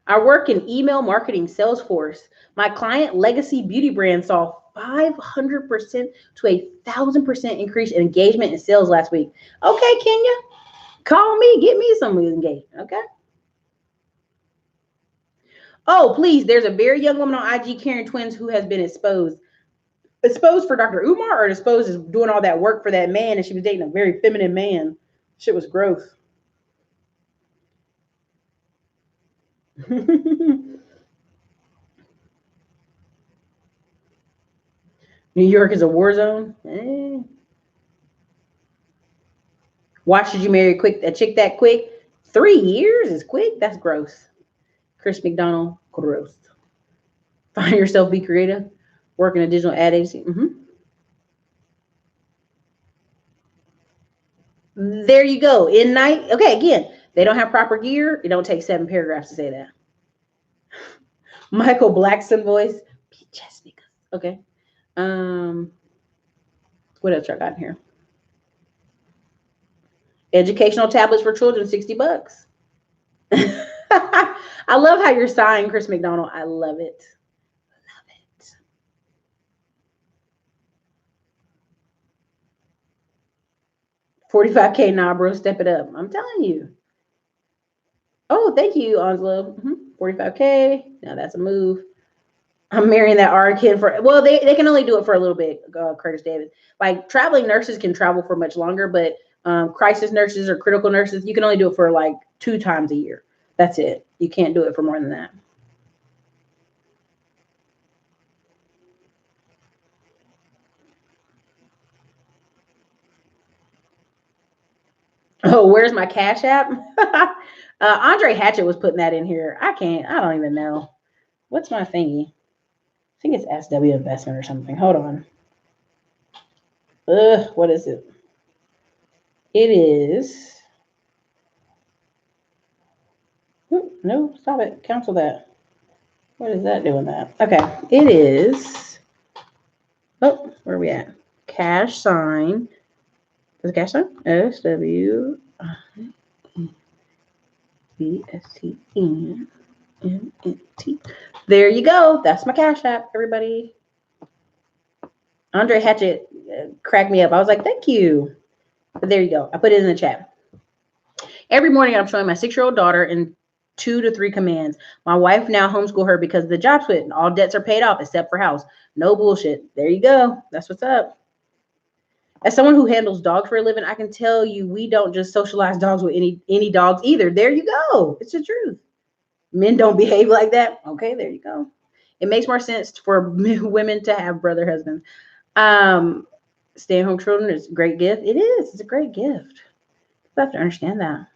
Speaker 1: I work in email marketing Salesforce. My client legacy beauty brand saw 500% to 1,000% increase in engagement and sales last week. Okay, Kenya, call me, get me some engagement. Okay. Oh, please, there's a very young woman on IG carrying twins who has been exposed for Dr. Umar, or exposed as doing all that work for that man, and she was dating a very feminine man. Shit was gross. New York is a war zone. Why should you marry a chick that quick? 3 years is quick. That's gross. Chris McDonald, gross. Find yourself, be creative. Work in a digital ad agency. There you go. In night. Okay, again, they don't have proper gear. It don't take 7 paragraphs to say that. Michael Blackson voice. Okay. What else I got here? Educational tablets for children, $60. I love how you're sighing, Chris McDonald. I love it. Love it. $45K, nah, bro, step it up. I'm telling you. Oh, thank you, Onslow. 45K. Now that's a move. I'm marrying that R kid for, well, they can only do it for a little bit, Curtis Davis. Like, traveling nurses can travel for much longer, but crisis nurses or critical nurses, you can only do it for like 2 times a year. That's it. You can't do it for more than that. Oh, where's my Cash App? Andre Hatchett was putting that in here. I don't even know. What's my thingy? I think it's SW Investment or something. Hold on. What is it? It is. No, stop it. Cancel that. What is that doing that? Okay. It is. Oh, where are we at? Cash sign. Is it cash sign? SW BSTNMNT. There you go. That's my Cash App, everybody. Andre Hatchett cracked me up. I was like, thank you. But there you go. I put it in the chat. Every morning I'm showing my 6-year-old daughter in 2 to 3 commands. My wife now homeschool her because the job split and all debts are paid off except for house. No bullshit. There you go. That's what's up. As someone who handles dogs for a living, I can tell you we don't just socialize dogs with any dogs either. There you go. It's the truth. Men don't behave like that. Okay, there you go. It makes more sense for women to have brother husbands. Staying home children is a great gift. It is. It's a great gift. You have to understand that.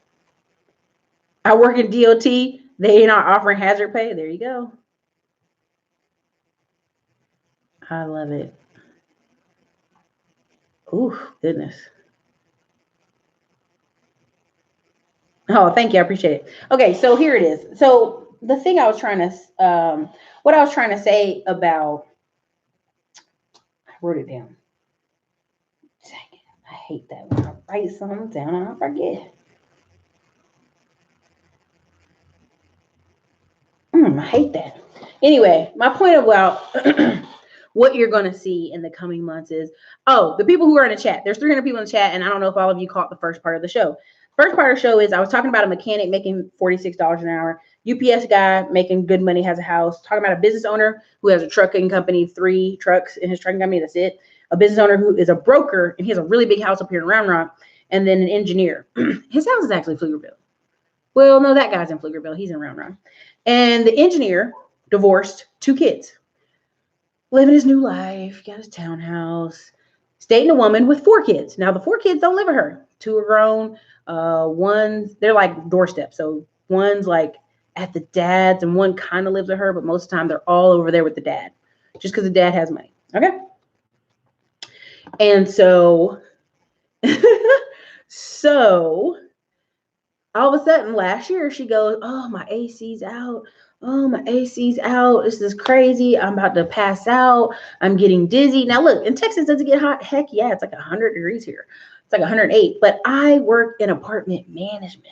Speaker 1: I work in DOT. They not offering hazard pay. There you go. I love it. Ooh, goodness. Oh, thank you. I appreciate it. Okay, so here it is. So the thing I was trying to, what I was trying to say about, I wrote it down. Dang it. I hate that when I write something down and I forget. I hate that. Anyway, my point about what you're going to see in the coming months is, the people who are in the chat, there's 300 people in the chat, and I don't know if all of you caught the first part of the show. First part of the show is I was talking about a mechanic making $46 an hour, UPS guy making good money, has a house, talking about a business owner who has a trucking company, 3 trucks in his trucking company, that's it. A business owner who is a broker, and he has a really big house up here in Round Rock, and then an engineer. His house is actually Pflugerville. Well, no, that guy's in Pflugerville. He's in Round Rock. And the engineer, divorced, 2 kids. Living his new life, got his townhouse, dating a woman with 4 kids. Now, the 4 kids don't live with her. 2 are grown. They're like doorsteps. So one's like at the dad's and one kind of lives with her, but most of the time they're all over there with the dad just because the dad has money. Okay. And so, all of a sudden last year she goes, oh, my AC's out. Oh, my AC's out. This is crazy. I'm about to pass out. I'm getting dizzy. Now, look, in Texas, does it get hot? Heck yeah, it's like 100 degrees here. It's like 108. But I work in apartment management.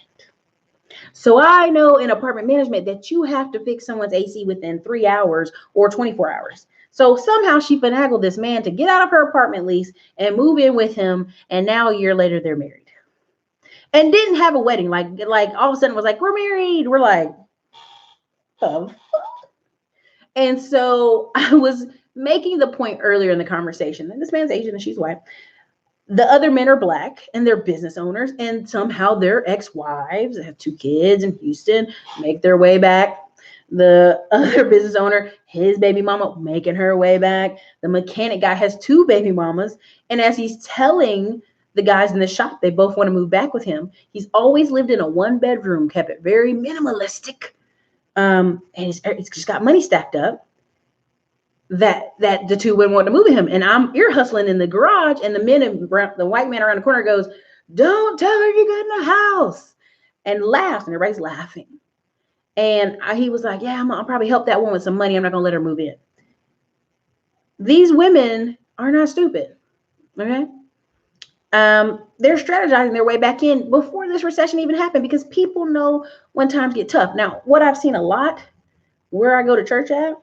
Speaker 1: So I know in apartment management that you have to fix someone's AC within 3 hours or 24 hours. So somehow she finagled this man to get out of her apartment lease and move in with him. And now a year later, they're married. And didn't have a wedding. Like all of a sudden was like, we're married. We're like, oh. And so I was making the point earlier in the conversation, and this man's Asian and she's white. The other men are black and they're business owners, and somehow their ex-wives have 2 kids in Houston, make their way back. The other business owner, his baby mama, making her way back. The mechanic guy has 2 baby mamas. And as he's telling the guys in the shop they both want to move back with him, he's always lived in a 1-bedroom, kept it very minimalistic. And he's just got money stacked up that the 2 women want to move with him. And I'm ear hustling in the garage, and the white man around the corner goes, "Don't tell her you got in the house," and laughs, and everybody's laughing. And he was like, "Yeah, I'll probably help that woman with some money. I'm not going to let her move in." These women are not stupid. Okay. They're strategizing their way back in before this recession even happened, because people know when times get tough. Now, what I've seen a lot where I go to church at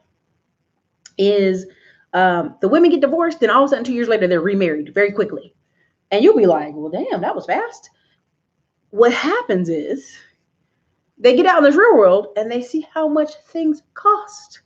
Speaker 1: is the women get divorced, then all of a sudden 2 years later they're remarried very quickly. And you'll be like, well, damn, that was fast. What happens is they get out in this real world and they see how much things cost.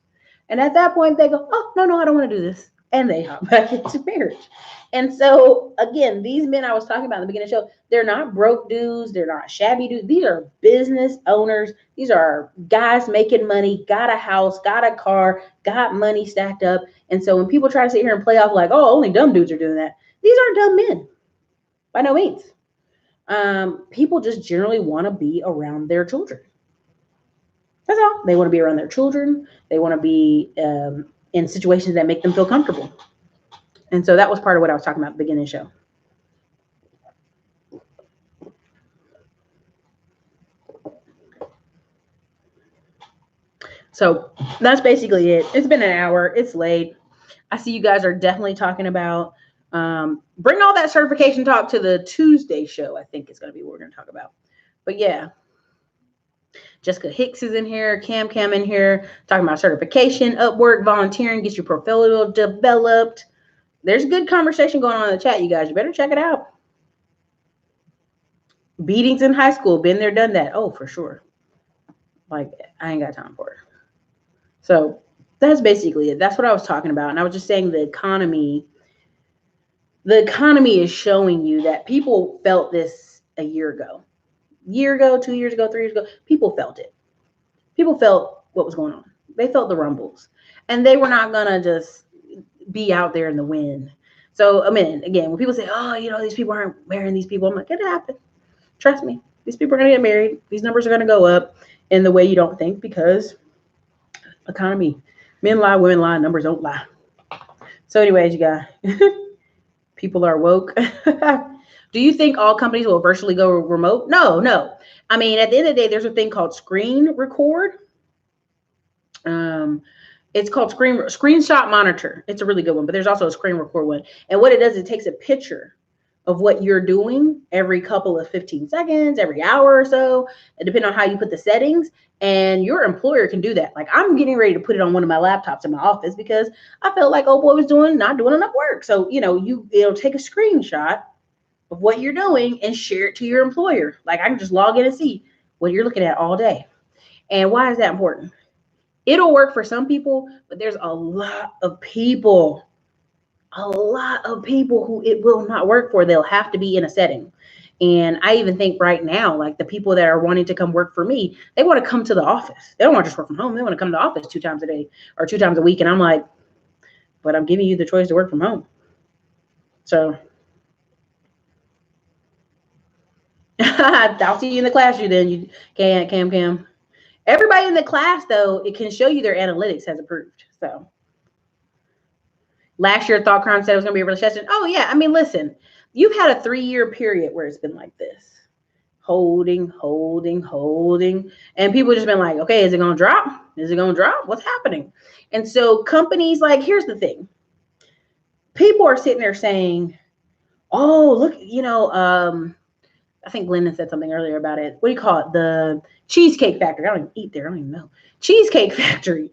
Speaker 1: And at that point they go, oh, no, I don't want to do this. And they hop back into marriage. And so again, these men I was talking about in the beginning of the show, they're not broke dudes. They're not shabby dudes. These are business owners. These are guys making money, got a house, got a car, got money stacked up. And so when people try to sit here and play off like, oh, only dumb dudes are doing that, these aren't dumb men. By no means. People just generally want to be around their children. That's all. They want to be around their children. They want to be in situations that make them feel comfortable. And so that was part of what I was talking about at the beginning of the show. So that's basically it. It's been an hour. It's late. I see you guys are definitely talking about bring all that certification talk to the Tuesday show. I think it's going to be what we're going to talk about. But yeah, Jessica Hicks is in here, Cam in here, talking about certification, Upwork, volunteering, get your portfolio developed. There's a good conversation going on in the chat, you guys. You better check it out. Beatings in high school, been there, done that. Oh, for sure. Like, I ain't got time for it. So that's basically it. That's what I was talking about. And I was just saying the economy is showing you that people felt this a year ago, 2 years ago, 3 years ago. People felt it. People felt what was going on. They felt the rumbles, and they were not going to just be out there in the wind. So, I mean, again, when people say, oh, these people aren't marrying these people, I'm like, it'll happen. Trust me. These people are going to get married. These numbers are going to go up in the way you don't think, because economy, men lie, women lie, numbers don't lie. So anyways, you guys, people are woke. Do you think all companies will virtually go remote? No. I mean, at the end of the day, there's a thing called screen record. It's called Screenshot Monitor. It's a really good one, but there's also a screen record one. And what it does, it takes a picture of what you're doing every couple of 15 seconds, every hour or so, depending on how you put the settings. And your employer can do that. Like, I'm getting ready to put it on one of my laptops in my office because I felt like old boy was not doing enough work. So, it'll take a screenshot of what you're doing and share it to your employer. Like, I can just log in and see what you're looking at all day. And why is that important? It'll work for some people, but there's a lot of people who it will not work for. They'll have to be in a setting. And I even think right now, like the people that are wanting to come work for me, they want to come to the office. They don't want to just work from home. They want to come to the office 2 times a day or 2 times a week. And I'm like, but I'm giving you the choice to work from home. So I'll see you in the class. You can't, Cam. Everybody in the class, though, it can show you their analytics has improved. So last year, Thought Crime said it was going to be a recession. Oh, yeah. I mean, listen, you've had a 3-year period where it's been like this. Holding. And people just been like, okay, is it going to drop? Is it going to drop? What's happening? And so companies, like, here's the thing. People are sitting there saying, oh, look, I think Glendon said something earlier about it. What do you call it? The Cheesecake Factory. I don't even eat there. I don't even know. Cheesecake Factory.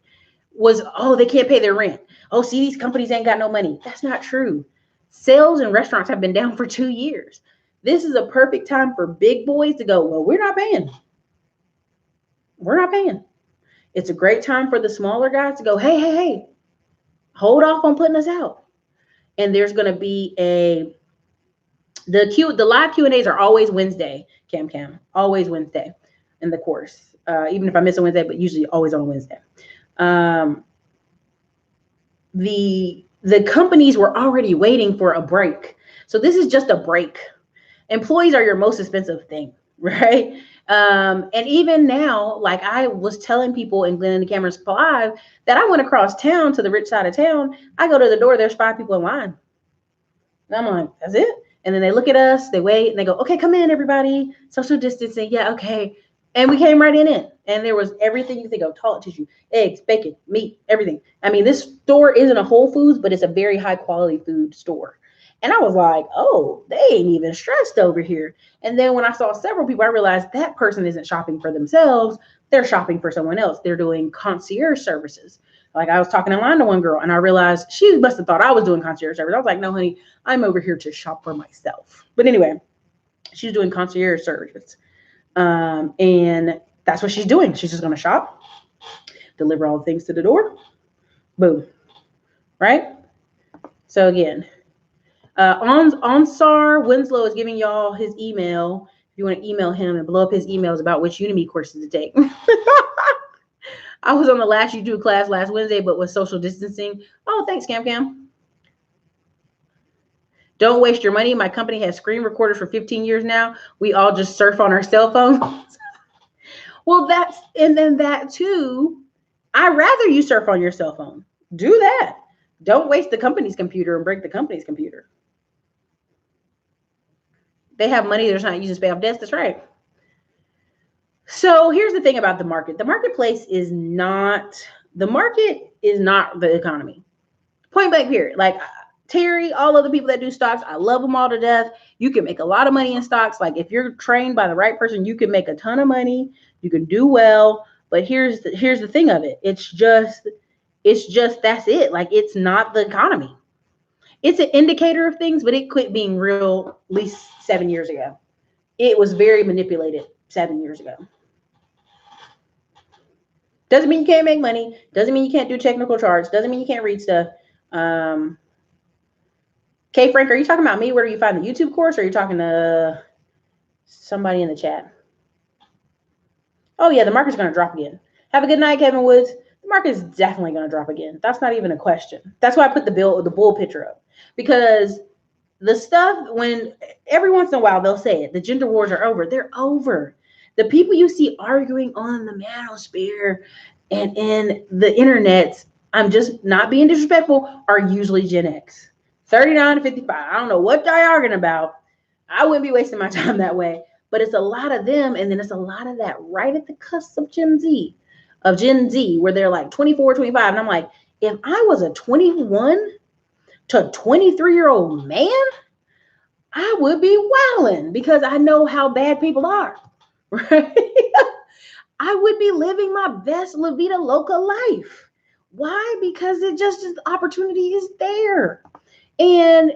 Speaker 1: was, oh, they can't pay their rent. Oh, see, these companies ain't got no money. That's not true. Sales in restaurants have been down for 2 years. This is a perfect time for big boys to go, well, we're not paying. We're not paying. It's a great time for the smaller guys to go, hey, hold off on putting us out. And there's going to be the live Q&As are always Wednesday, Cam, always Wednesday in the course. Even if I miss a Wednesday, but usually always on a Wednesday. The companies were already waiting for a break. So this is just a break. Employees are your most expensive thing, right? And even now, like I was telling people in Glenn and the Cameras Live that I went across town to the rich side of town. I go to the door, there's 5 people in line. And I'm like, that's it? And then they look at us, they wait, and they go, okay, come in, everybody. Social distancing. Yeah, okay. And we came right in. And there was everything you think of: toilet tissue, eggs, bacon, meat, everything. I mean, this store isn't a Whole Foods, but it's a very high quality food store. And I was like, oh, they ain't even stressed over here. And then when I saw several people, I realized that person isn't shopping for themselves. They're shopping for someone else. They're doing concierge services. Like I was talking online to one girl and I realized she must have thought I was doing concierge service. I was like, no, honey, I'm over here to shop for myself. But anyway, she's doing concierge services. And that's what she's doing. She's just going to shop, deliver all the things to the door. Boom. Right? So again, Onsar Winslow is giving y'all his email. If you want to email him and blow up his emails about which Udemy courses to take. I was on the last YouTube class last Wednesday, but with social distancing. Oh, thanks, Cam. Don't waste your money. My company has screen recorders for 15 years now. We all just surf on our cell phones. Well, and then that too. I'd rather you surf on your cell phone. Do that. Don't waste the company's computer and break the company's computer. They have money they're not using to pay off debts. That's right. So here's the thing about the market. The marketplace is not, the market is not the economy. Point blank period. Like Terry, all of the people that do stocks, I love them all to death. You can make a lot of money in stocks. Like if you're trained by the right person, you can make a ton of money. You can do well. But here's the thing of it. It's just that's it. Like it's not the economy. It's an indicator of things, but it quit being real at least 7 years ago. It was very manipulated 7 years ago. Doesn't mean you can't make money. Doesn't mean you can't do technical charts. Doesn't mean you can't read stuff. K Frank, are you talking about me? Where do you find the YouTube course? Or are you talking to somebody in the chat? Oh yeah, the market's going to drop again. Have a good night, Kevin Woods. The market is definitely going to drop again. That's not even a question. That's why I put the bull picture up, because the stuff, when every once in a while they'll say it, the gender wars are over. They're over. The people you see arguing on the manosphere and in the internet, I'm just not being disrespectful, are usually Gen X, 39 to 55. I don't know what they're arguing about. I wouldn't be wasting my time that way. But it's a lot of them, and then it's a lot of that right at the cusp of Gen Z, where they're like 24, 25. And I'm like, if I was a 21 to 23-year-old man, I would be wilding, because I know how bad people are, right? I would be living my best La Vida Loca life. Why? Because the opportunity is there. And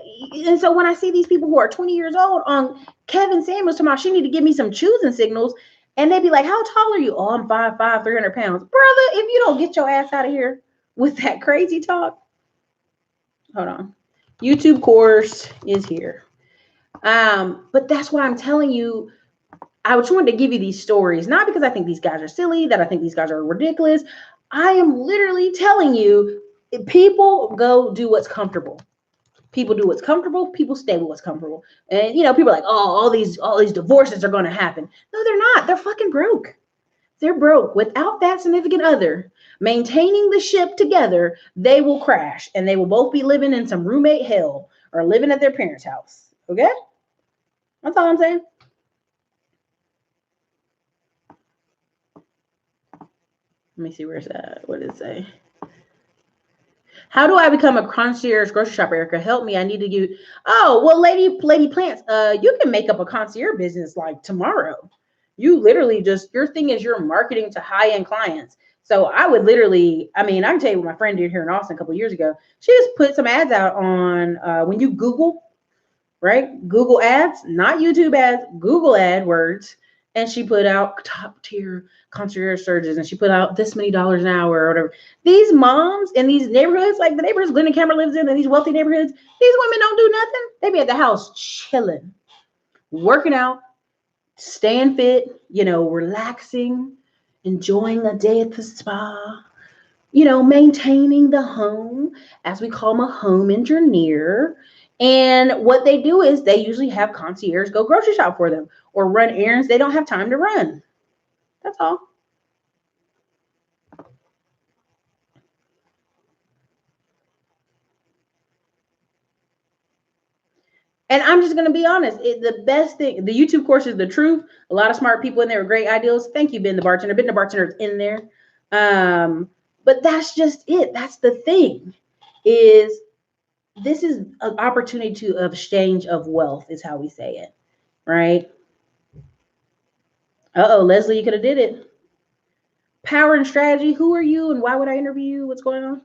Speaker 1: so when I see these people who are 20 years old on Kevin Samuels talking about she need to give me some choosing signals, and they be like, how tall are you? Oh, I'm 5'5", 300 pounds. Brother, if you don't get your ass out of here with that crazy talk. Hold on. YouTube course is here. But that's what I'm telling you. I just wanted to give you these stories, not because I think these guys are silly, that I think these guys are ridiculous. I am literally telling you, people go do what's comfortable. People do what's comfortable. People stay with what's comfortable. And, people are like, oh, all these divorces are going to happen. No, they're not. They're fucking broke. They're broke. Without that significant other maintaining the ship together, they will crash, and they will both be living in some roommate hell or living at their parents' house. Okay? That's all I'm saying. Let me see, where's that? What did it say? How do I become a concierge grocery shopper, Erica? Help me. I need to give. Oh, well, Lady Plants, you can make up a concierge business like tomorrow. You literally your thing is you're marketing to high-end clients. So I would literally, I mean, I can tell you what my friend did here in Austin a couple of years ago. She just put some ads out on when you Google, right? Google ads, not YouTube ads, Google AdWords. And she put out top tier concierge surgeons, and she put out this many dollars an hour or whatever. These moms in these neighborhoods, like the neighborhoods Glenda Cameron lives in, and these wealthy neighborhoods, these women don't do nothing. They be at the house chilling, working out, staying fit, relaxing, enjoying a day at the spa, maintaining the home, as we call them, a home engineer. And what they do is they usually have concierge go grocery shop for them or run errands they don't have time to run. That's all. And I'm just going to be honest. The best thing, the YouTube course is the truth. A lot of smart people in there with great ideas. Thank you, Ben the Bartender. Ben the Bartender is in there. But that's just it. That's the thing, is this is an opportunity to exchange of wealth, is how we say it, right? Leslie, you could have did it. Power and strategy. Who are you and why would I interview you? What's going on?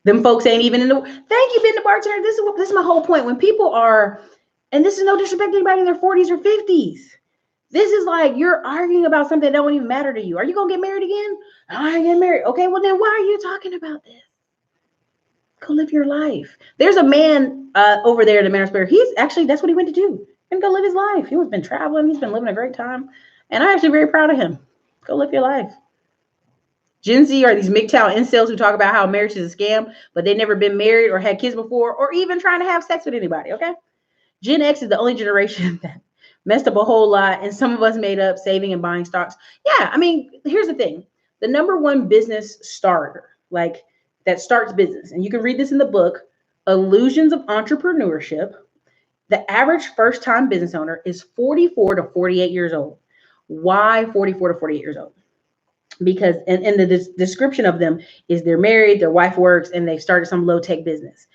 Speaker 1: Them folks ain't even in the. Thank you, Ben the Bartender. This is my whole point. When people are, and this is no disrespect to anybody in their 40s or 50s. This is like you're arguing about something that don't even matter to you. Are you gonna get married again? I ain't getting married. Okay, well then why are you talking about this? Go live your life. There's a man over there in the Manosphere. He's actually, that's what he went to do. And go live his life. He's been traveling. He's been living a great time. And I'm actually very proud of him. Go live your life. Gen Z are these MGTOW incels who talk about how marriage is a scam, but they've never been married or had kids before, or even trying to have sex with anybody, okay? Gen X is the only generation that messed up a whole lot, and some of us made up saving and buying stocks. Yeah, I mean, here's the thing. The number one business starter, like that starts business, and you can read this in the book, Illusions of Entrepreneurship. The average first-time business owner is 44 to 48 years old. Why 44 to 48 years old? Because in the description of them is they're married, their wife works, and they've started some low-tech business.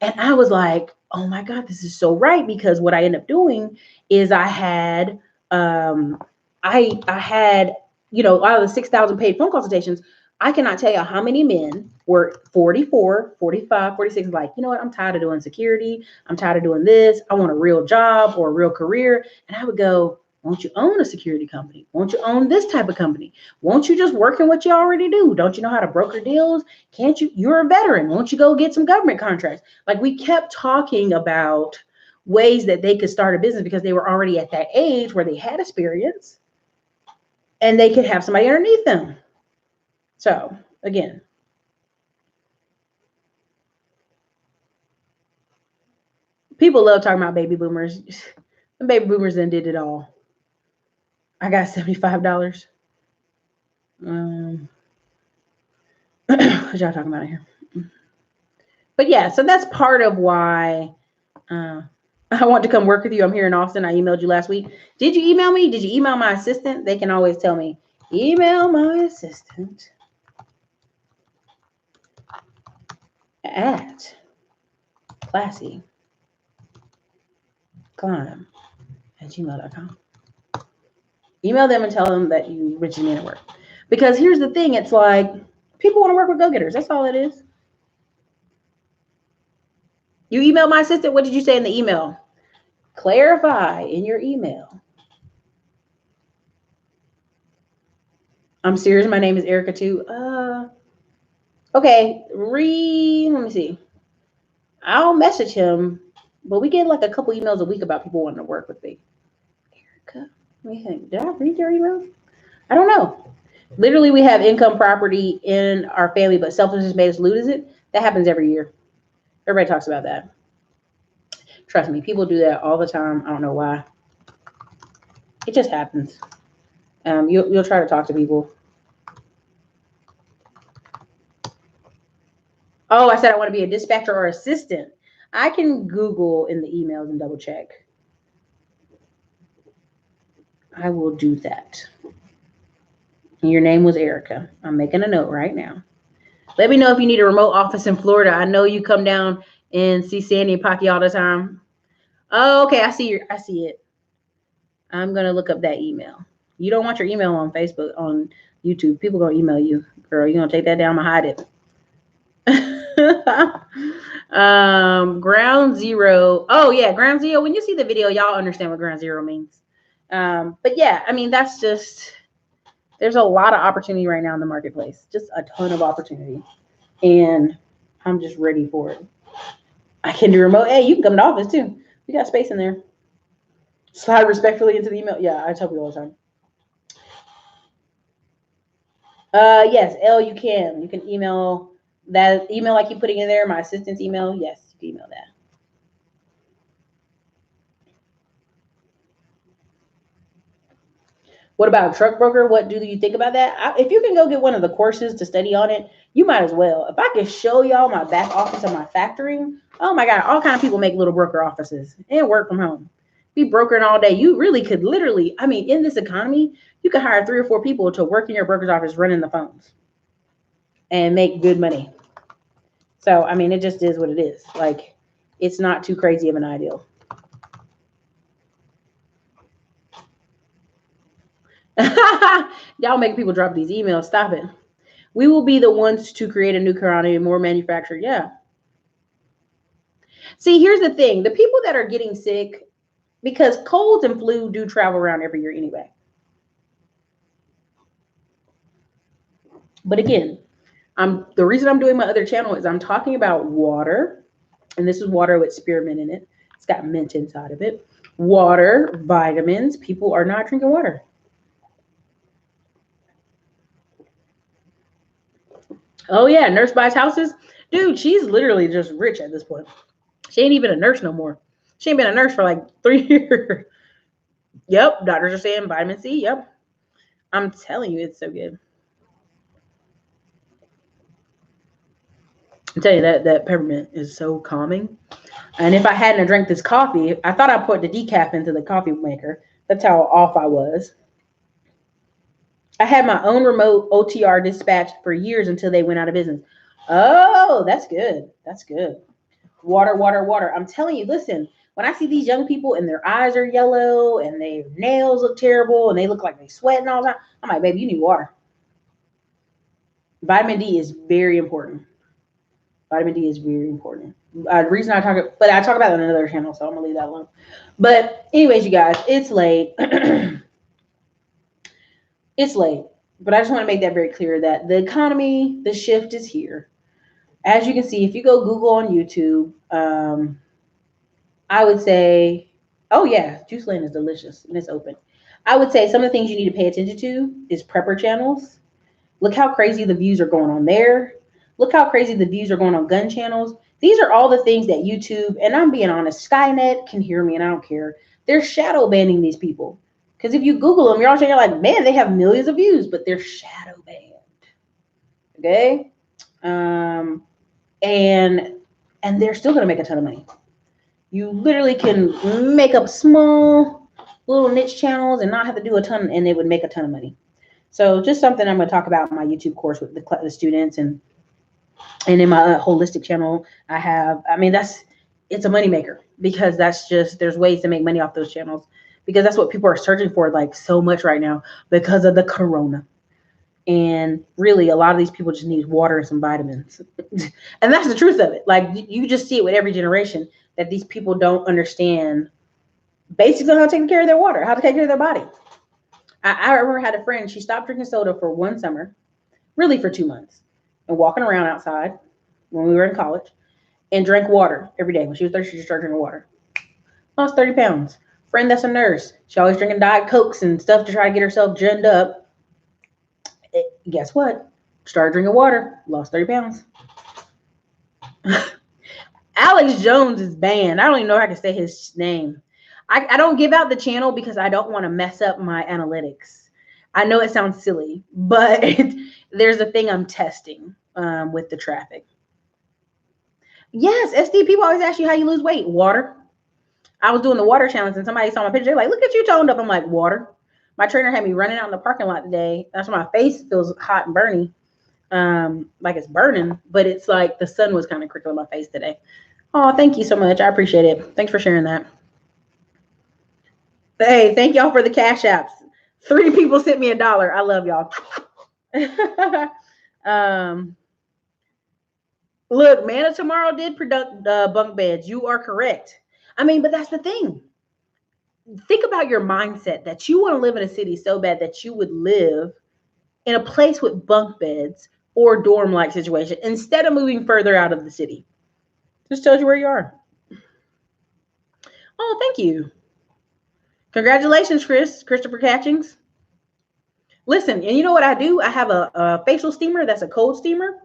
Speaker 1: And I was like, oh my God, this is so right. Because what I ended up doing is I had, I had, out of the 6,000 paid phone consultations, I cannot tell you how many men were 44, 45, 46, like, you know what? I'm tired of doing security. I'm tired of doing this. I want a real job or a real career. And I would go, won't you own a security company? Won't you own this type of company? Won't you just work in what you already do? Don't you know how to broker deals? Can't you? You're a veteran. Won't you go get some government contracts? Like, we kept talking about ways that they could start a business because they were already at that age where they had experience and they could have somebody underneath them. So again, people love talking about baby boomers. The baby boomers then did it all. I got $75. What y'all talking about here? But yeah, so that's part of why I want to come work with you. I'm here in Austin. I emailed you last week. Did you email me? Did you email my assistant? They can always tell me, email my assistant at classyclimb@gmail.com. Email them and tell them that you mentioned me at work. Because here's the thing, it's like people want to work with go-getters. That's all it is. You emailed my assistant. What did you say in the email? Clarify in your email. I'm serious. My name is Erica too. Okay. Let me see. I'll message him, but we get like a couple emails a week about people wanting to work with me. Erica, let me think. Did I read your email? I don't know. Literally, we have income property in our family, but selfishness made us lose it. That happens every year. Everybody talks about that. Trust me, people do that all the time. I don't know why. It just happens. You'll try to talk to people. Oh, I said I want to be a dispatcher or assistant. I can Google in the emails and double check. I will do that. Your name was Erica. I'm making a note right now. Let me know if you need a remote office in Florida. I know you come down and see Sandy and Pocky all the time. Oh, okay. I see it. I'm going to look up that email. You don't want your email on Facebook, on YouTube. People gonna email you, girl. You gonna take that down and hide it. Ground zero. Oh yeah, ground zero. When you see the video, y'all understand what ground zero means. But yeah, I mean, that's just, there's a lot of opportunity right now in the marketplace, just a ton of opportunity, and I'm just ready for it. I can do remote. Hey, you can come to office too. We got space in there. Slide respectfully into the email. Yeah, I tell people all the time. Yes, L, you can. You can email that email I keep putting in there, my assistant's email. Yes, you can email that. What about a truck broker? What do you think about that? If you can go get one of the courses to study on it, you might as well. If I could show y'all my back office of my factoring, oh my God, all kind of people make little broker offices and work from home. Be brokering all day. You really could literally, I mean, in this economy, you could hire 3 or 4 people to work in your broker's office running the phones and make good money. So, I mean, it just is what it is. Like, it's not too crazy of an ideal. Y'all make people drop these emails. Stop it. We will be the ones to create a new economy, more manufactured. Yeah. See, here's the thing. The people that are getting sick, because colds and flu do travel around every year anyway. But again, the reason I'm doing my other channel is I'm talking about water, and this is water with spearmint in it. It's got mint inside of it. Water, vitamins. People are not drinking water. Oh yeah, nurse buys houses. Dude, she's literally just rich at this point. She ain't even a nurse no more. She ain't been a nurse for like 3 years. Yep, doctors are saying vitamin C. Yep. I'm telling you, it's so good. I tell you that peppermint is so calming. And if I hadn't drank this coffee, I thought I put the decaf into the coffee maker. That's how off I was. I had my own remote OTR dispatch for years until they went out of business. Oh, that's good. That's good. Water, water, water. I'm telling you, listen, when I see these young people and their eyes are yellow and their nails look terrible and they look like they sweating all the time, I'm like, baby, you need water. Vitamin D is very important. Vitamin D is very important. The reason I talk about it on another channel, so I'm gonna leave that alone. But anyways, you guys, it's late. It's late, but I just want to make that very clear that the economy, the shift is here. As you can see, if you go Google on YouTube, I would say, oh yeah, Juice Land is delicious and it's open. I would say some of the things you need to pay attention to is prepper channels. Look how crazy the views are going on there. Look how crazy the views are going on gun channels. These are all the things that YouTube, and I'm being honest, Skynet can hear me and I don't care. They're shadow banning these people. Because if you Google them, you're like, man, they have millions of views, but they're shadow banned. Okay? And they're still going to make a ton of money. You literally can make up small little niche channels and not have to do a ton, and they would make a ton of money. So just something I'm going to talk about in my YouTube course with the students, and in my holistic channel, it's a moneymaker, because there's ways to make money off those channels, because that's what people are searching for like so much right now because of the corona. And really, a lot of these people just need water and some vitamins. And that's the truth of it. Like, you just see it with every generation, that these people don't understand basics on how to take care of their water, how to take care of their body. I remember I had a friend, she stopped drinking soda for one summer, really for 2 months, and walking around outside when we were in college, and drank water every day. When she was thirsty, she started drinking water. Lost 30 pounds. Friend that's a nurse, she always drinking Diet Cokes and stuff to try to get herself ginned up. Guess what? Started drinking water, lost 30 pounds. Alex Jones is banned. I don't even know if I can say his name. I don't give out the channel because I don't want to mess up my analytics. I know it sounds silly, but there's a thing I'm testing with the traffic. Yes, SD, people always ask you how you lose weight. Water. I was doing the water challenge and somebody saw my picture. They're like, look at you toned up. I'm like, water. My trainer had me running out in the parking lot today. That's why my face feels hot and burny. Like it's burning, but it's like the sun was kind of crickling my face today. Oh, thank you so much. I appreciate it. Thanks for sharing that. Hey, thank y'all for the cash apps. 3 people sent me $1. I love y'all. Look, Manna Tomorrow did product bunk beds. You are correct. I mean, but that's the thing. Think about your mindset that you want to live in a city so bad that you would live in a place with bunk beds or dorm-like situation instead of moving further out of the city. Just tells you where you are. Oh, thank you. Congratulations, Christopher Catchings. Listen, and you know what I do? I have a facial steamer that's a cold steamer.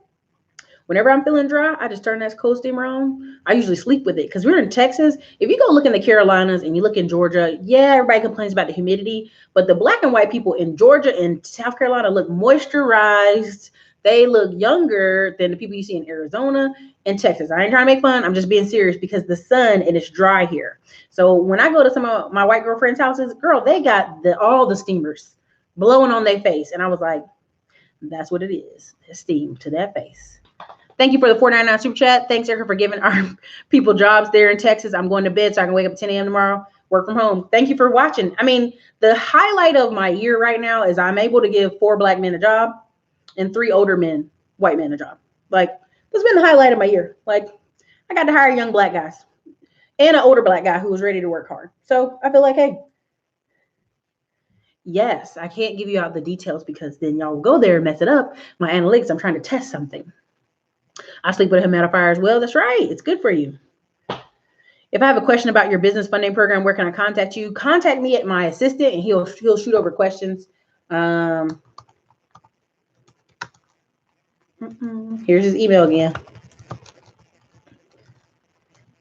Speaker 1: Whenever I'm feeling dry, I just turn that cold steamer on. I usually sleep with it because we're in Texas. If you go look in the Carolinas and you look in Georgia, yeah, everybody complains about the humidity, but the black and white people in Georgia and South Carolina look moisturized. They look younger than the people you see in Arizona and Texas. I ain't trying to make fun. I'm just being serious because the sun and it's dry here. So when I go to some of my white girlfriends' houses, girl, they got all the steamers blowing on their face. And I was like, that's what it is. Steam to that face. Thank you for the $4.99 super chat. Thanks, Erica, for giving our people jobs there in Texas. I'm going to bed so I can wake up at 10 a.m. tomorrow, work from home. Thank you for watching. I mean, the highlight of my year right now is I'm able to give 4 black men a job and 3 older men, white men, a job. Like, that's been the highlight of my year. Like, I got to hire young black guys and an older black guy who was ready to work hard. So I feel like, hey, yes, I can't give you out the details because then y'all will go there and mess it up. My analytics, I'm trying to test something. I sleep with a humidifier as well. That's right. It's good for you. If I have a question about your business funding program, where can I contact you? Contact me at my assistant and he'll shoot over questions. Here's his email again.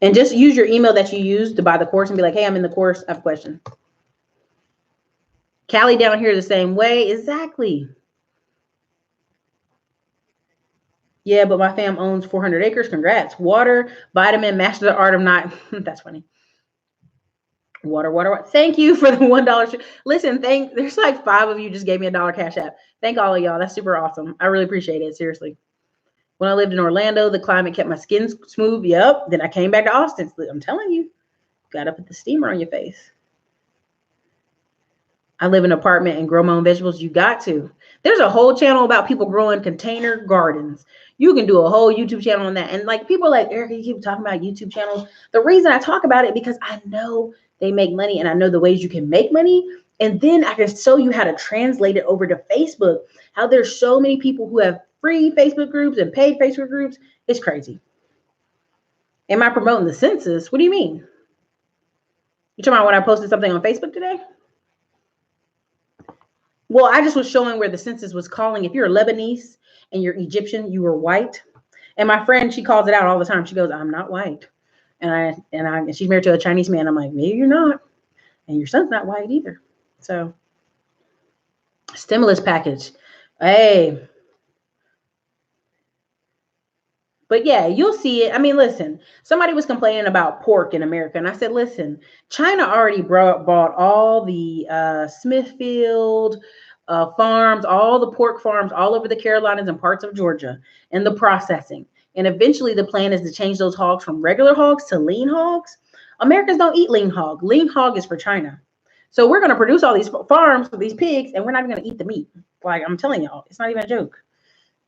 Speaker 1: And just use your email that you use to buy the course and be like, hey, I'm in the course. I have a question. Callie down here the same way. Exactly. Yeah, but my fam owns 400 acres. Congrats. Water, vitamin, master the art of not. That's funny. Water. Thank you for the $1. Listen, there's like 5 of you just gave me $1 cash app. Thank all of y'all. That's super awesome. I really appreciate it. Seriously. When I lived in Orlando, the climate kept my skin smooth. Yep. Then I came back to Austin. I'm telling you, got to put the steamer on your face. I live in an apartment and grow my own vegetables. You got to. There's a whole channel about people growing container gardens. You can do a whole YouTube channel on that. And like people are like, Erica, you keep talking about YouTube channels. The reason I talk about it because I know they make money and I know the ways you can make money. And then I can show you how to translate it over to Facebook. How there's so many people who have free Facebook groups and paid Facebook groups. It's crazy. Am I promoting the census? What do you mean? You talking about when I posted something on Facebook today? Well, I just was showing where the census was calling. If you're Lebanese and you're Egyptian, you were white. And my friend, she calls it out all the time. She goes, I'm not white. And she's married to a Chinese man. I'm like, maybe you're not. And your son's not white either. So stimulus package. Hey. But yeah, you'll see it. I mean, listen, somebody was complaining about pork in America. And I said, listen, China already bought all the Smithfield farms, all the pork farms all over the Carolinas and parts of Georgia and the processing. And eventually the plan is to change those hogs from regular hogs to lean hogs. Americans don't eat lean hog. Lean hog is for China. So we're going to produce all these farms with these pigs and we're not even going to eat the meat. Like I'm telling y'all, it's not even a joke.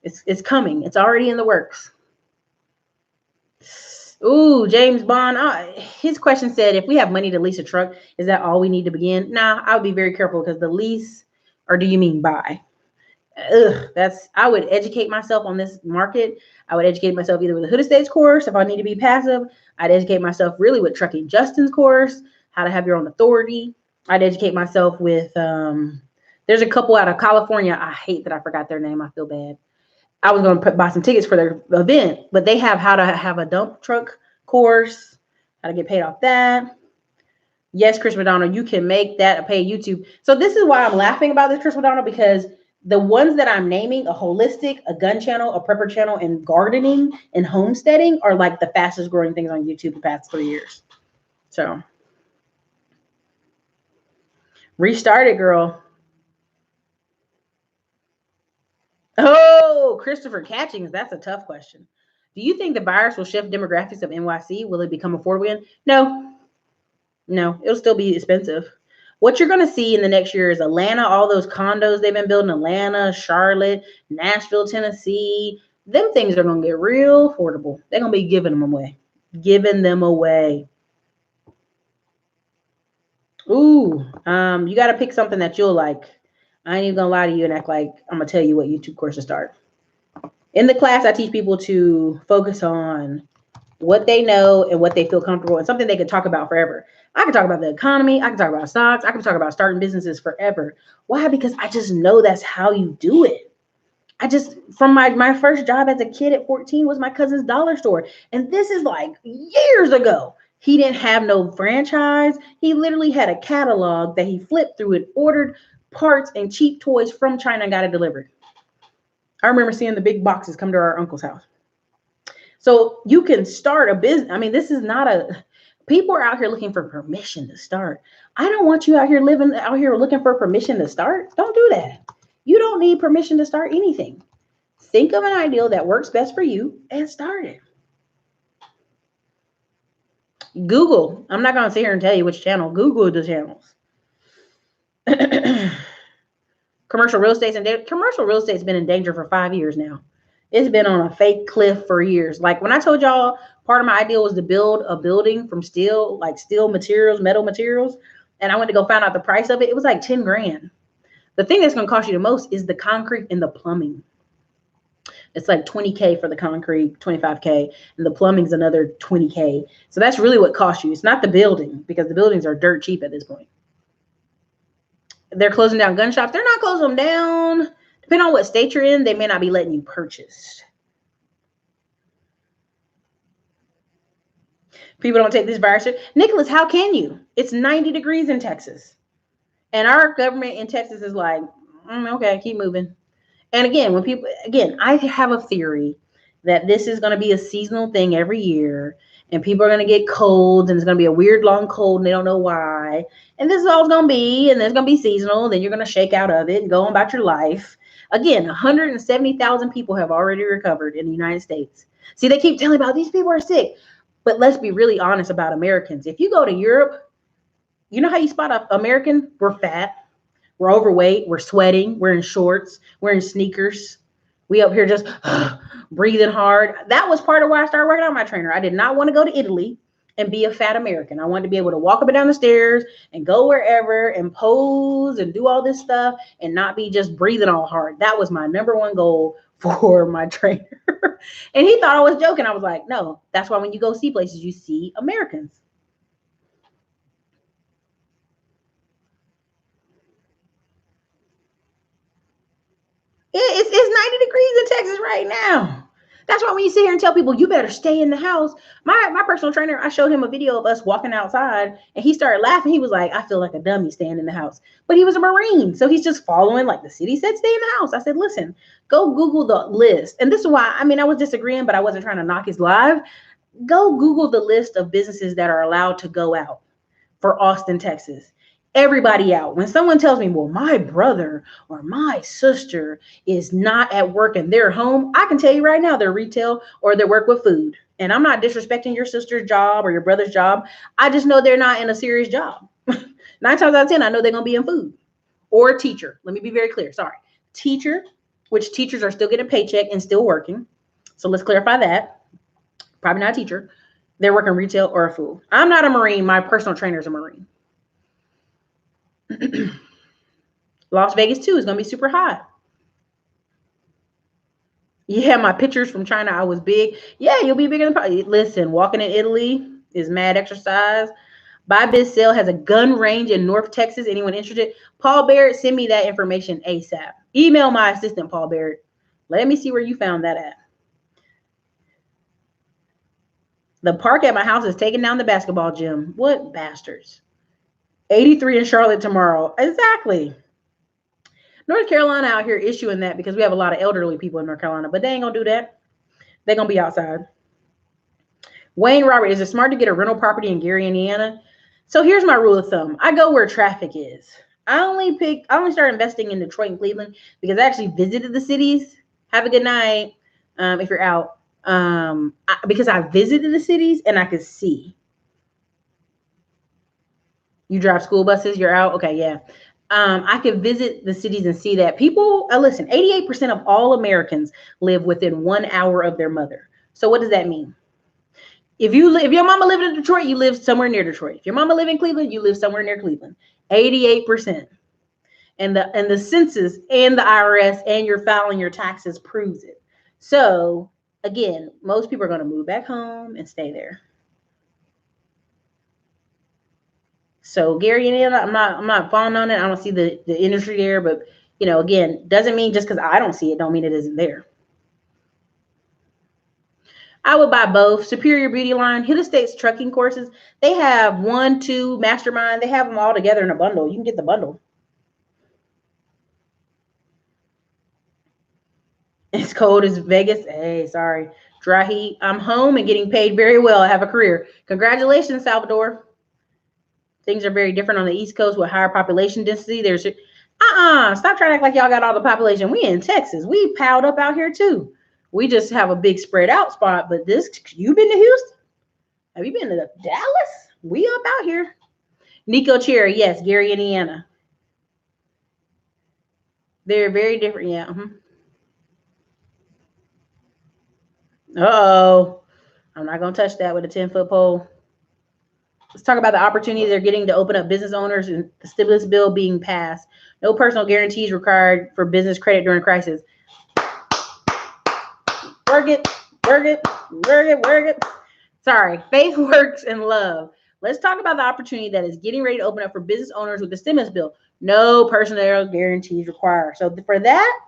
Speaker 1: It's coming. It's already in the works. Ooh, James Bond. His question said, if we have money to lease a truck, is that all we need to begin? Nah, I would be very careful because the lease, or do you mean buy? I would educate myself on this market. I would educate myself either with the Hood Estates course. If I need to be passive, I'd educate myself really with Trucking Justin's course, how to have your own authority. I'd educate myself with, there's a couple out of California. I hate that I forgot their name. I feel bad. I was going to buy some tickets for their event, but they have how to have a dump truck course, how to get paid off that. Yes, Chris McDonald, you can make that a paid YouTube. So this is why I'm laughing about this, Chris McDonald, because the ones that I'm naming, a holistic, a gun channel, a prepper channel, and gardening and homesteading are like the fastest growing things on YouTube the past 3 years. So restart it, girl. Oh, Christopher Catchings, that's a tough question. Do you think the virus will shift demographics of NYC? Will it become affordable again? No, it'll still be expensive. What you're going to see in the next year is Atlanta, all those condos they've been building, Atlanta, Charlotte, Nashville, Tennessee. Them things are going to get real affordable. They're going to be giving them away. Giving them away. Ooh, you got to pick something that you'll like. I ain't even going to lie to you and act like I'm going to tell you what YouTube course to start. In the class, I teach people to focus on what they know and what they feel comfortable and something they can talk about forever. I can talk about the economy. I can talk about stocks. I can talk about starting businesses forever. Why? Because I just know that's how you do it. From my first job as a kid at 14 was my cousin's dollar store. And this is like years ago. He didn't have no franchise. He literally had a catalog that he flipped through and ordered parts and cheap toys from China and got it delivered. I remember seeing the big boxes come to our uncle's house. So you can start a business. I mean, this is not people are out here looking for permission to start. I don't want you out here looking for permission to start. Don't do that. You don't need permission to start anything. Think of an ideal that works best for you and start it. Google. I'm not going to sit here and tell you which channel. Google the channels. Commercial real estate's been in danger for 5 years now. It's been on a fake cliff for years. Like when I told y'all part of my ideal was to build a building from steel, like steel materials, metal materials, and I went to go find out the price of it. It was like 10 grand. The thing that's going to cost you the most is the concrete and the plumbing. It's like 20K for the concrete, 25K, and the plumbing's another 20K. So that's really what costs you. It's not the building, because the buildings are dirt cheap at this point. They're closing down gun shops. They're not closing them down. Depending on what state you're in, they may not be letting you purchase. People don't take this virus. Nicholas, how can you? It's 90 degrees in Texas. And our government in Texas is like, okay, keep moving. And again, I have a theory that this is going to be a seasonal thing every year. And people are going to get colds, and it's going to be a weird long cold, and they don't know why. And this is all it's going to be, and then it's going to be seasonal. Then you're going to shake out of it and go on about your life. Again, 170,000 people have already recovered in the United States. See, they keep telling about these people are sick. But let's be really honest about Americans. If you go to Europe, you know how you spot an American? We're fat. We're overweight. We're sweating. We're in shorts. We're in sneakers. We up here just breathing hard. That was part of why I started working out my trainer. I did not want to go to Italy and be a fat American. I wanted to be able to walk up and down the stairs and go wherever and pose and do all this stuff and not be just breathing all hard. That was my number one goal for my trainer. And he thought I was joking. I was like, no, that's why when you go see places, you see Americans. It's 90 degrees in Texas right now. That's why when you sit here and tell people you better stay in the house, my personal trainer, I showed him a video of us walking outside, and he started laughing. He was like, I feel like a dummy staying in the house. But he was a Marine, so he's just following, like the city said, stay in the house. I said, listen, go Google the list. And this is why, I was disagreeing, but I wasn't trying to knock his live. Go Google the list of businesses that are allowed to go out for Austin, Texas. Everybody out. When someone tells me, well, my brother or my sister is not at work and they're home, I can tell you right now they're retail or they work with food. And I'm not disrespecting your sister's job or your brother's job. I just know they're not in a serious job. 9 times out of 10, I know they're going to be in food. Or a teacher. Let me be very clear. Sorry. Teacher, which teachers are still getting a paycheck and still working. So let's clarify that. Probably not a teacher. They're working retail or a food. I'm not a Marine. My personal trainer is a Marine. Las Vegas too is going to be super hot. Yeah, my pictures from China, I was big. Yeah, you'll be bigger than. Listen, walking in Italy is mad exercise. Buy, Biz, Sell has a gun range in North Texas. Anyone interested? Paul Barrett, send me that information ASAP. Email my assistant, Paul Barrett. Let me see where you found that at. The park at my house is taking down the basketball gym. What bastards? 83 in Charlotte tomorrow. Exactly. North Carolina out here issuing that because we have a lot of elderly people in North Carolina, but they ain't going to do that. They're going to be outside. Wayne Robert, is it smart to get a rental property in Gary, Indiana? So here's my rule of thumb. I go where traffic is. I only started investing in Detroit and Cleveland because I actually visited the cities. Have a good night if you're out. Because I visited the cities and I could see. You drive school buses, you're out. Okay, yeah. I could visit the cities and see that people, listen, 88% of all Americans live within 1 hour of their mother. So what does that mean? If your mama lived in Detroit, you live somewhere near Detroit. If your mama live in Cleveland, you live somewhere near Cleveland. 88%. And the census and the IRS and your filing your taxes proves it. So again, most people are going to move back home and stay there. So Gary, I'm not falling on it. I don't see the industry there, but again, doesn't mean just because I don't see it, don't mean it isn't there. I would buy both. Superior Beauty Line, Hill Estates trucking courses. They have 1, 2, Mastermind. They have them all together in a bundle. You can get the bundle. It's cold as Vegas. Hey, sorry. Dry heat. I'm home and getting paid very well. I have a career. Congratulations, Salvador. Things are very different on the East Coast with higher population density. There's stop trying to act like y'all got all the population. We in Texas. We piled up out here too. We just have a big spread out spot. But you been to Houston? Have you been to Dallas? We up out here. Nico Cherry, yes, Gary, Indiana. They're very different. Yeah. Uh-oh. I'm not going to touch that with a 10-foot pole. Let's talk about the opportunities they're getting to open up business owners and the stimulus bill being passed. No personal guarantees required for business credit during crisis. Work it, work it, work it, work it. Sorry, faith works and love. Let's talk about the opportunity that is getting ready to open up for business owners with the stimulus bill. No personal guarantees required. So for that,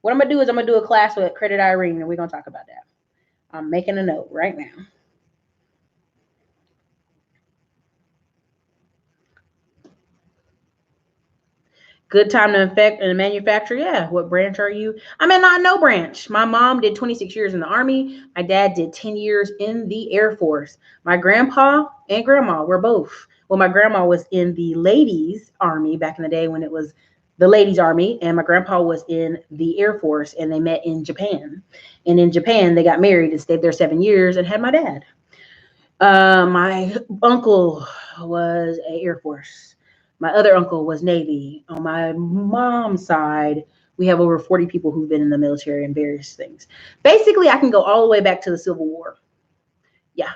Speaker 1: what I'm going to do is I'm going to do a class with Credit Irene, and we're going to talk about that. I'm making a note right now. Good time to infect in a manufacturer. Yeah. What branch are you? I'm in no branch. My mom did 26 years in the Army. My dad did 10 years in the Air Force. My grandpa and grandma were both. Well, my grandma was in the ladies' army back in the day when it was the ladies' army, and my grandpa was in the Air Force, and they met in Japan. And in Japan, they got married and stayed there 7 years and had my dad. My uncle was a Air Force. My other uncle was Navy. On my mom's side, we have over 40 people who've been in the military and various things. Basically, I can go all the way back to the Civil War. Yeah.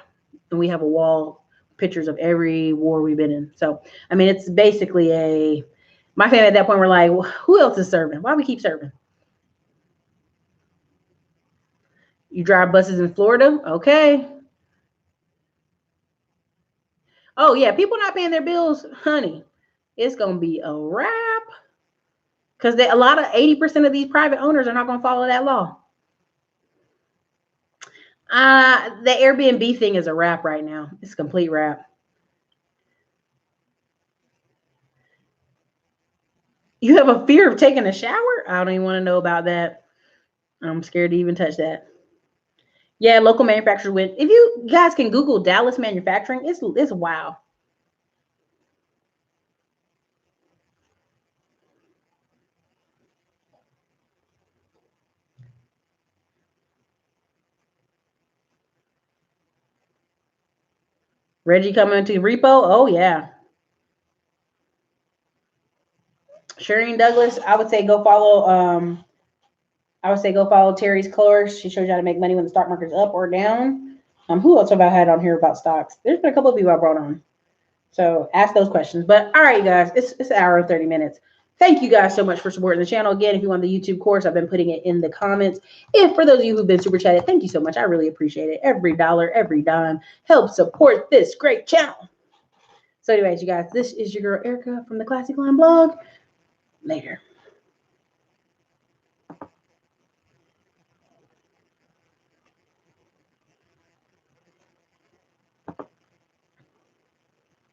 Speaker 1: And we have a wall, pictures of every war we've been in. So, I mean, it's basically my family at that point were like, well, who else is serving? Why we keep serving? You drive buses in Florida? Okay. Oh, yeah. People not paying their bills, honey. It's going to be a wrap because 80% of these private owners are not going to follow that law. The Airbnb thing is a wrap right now. It's a complete wrap. You have a fear of taking a shower? I don't even want to know about that. I'm scared to even touch that. Yeah, local manufacturers win. If you guys can Google Dallas manufacturing, it's wow. Reggie coming to repo? Oh, yeah. Shireen Douglas, I would say go follow Terry's course. She shows you how to make money when the stock market's up or down. Who else have I had on here about stocks? There's been a couple of people I brought on. So ask those questions. But all right, guys, it's an hour and 30 minutes. Thank you guys so much for supporting the channel. Again, if you want the YouTube course, I've been putting it in the comments. If for those of you who've been super chatted, thank you so much. I really appreciate it. Every dollar, every dime helps support this great channel. So anyways, you guys, this is your girl Erica from the Classy Climb blog. Later.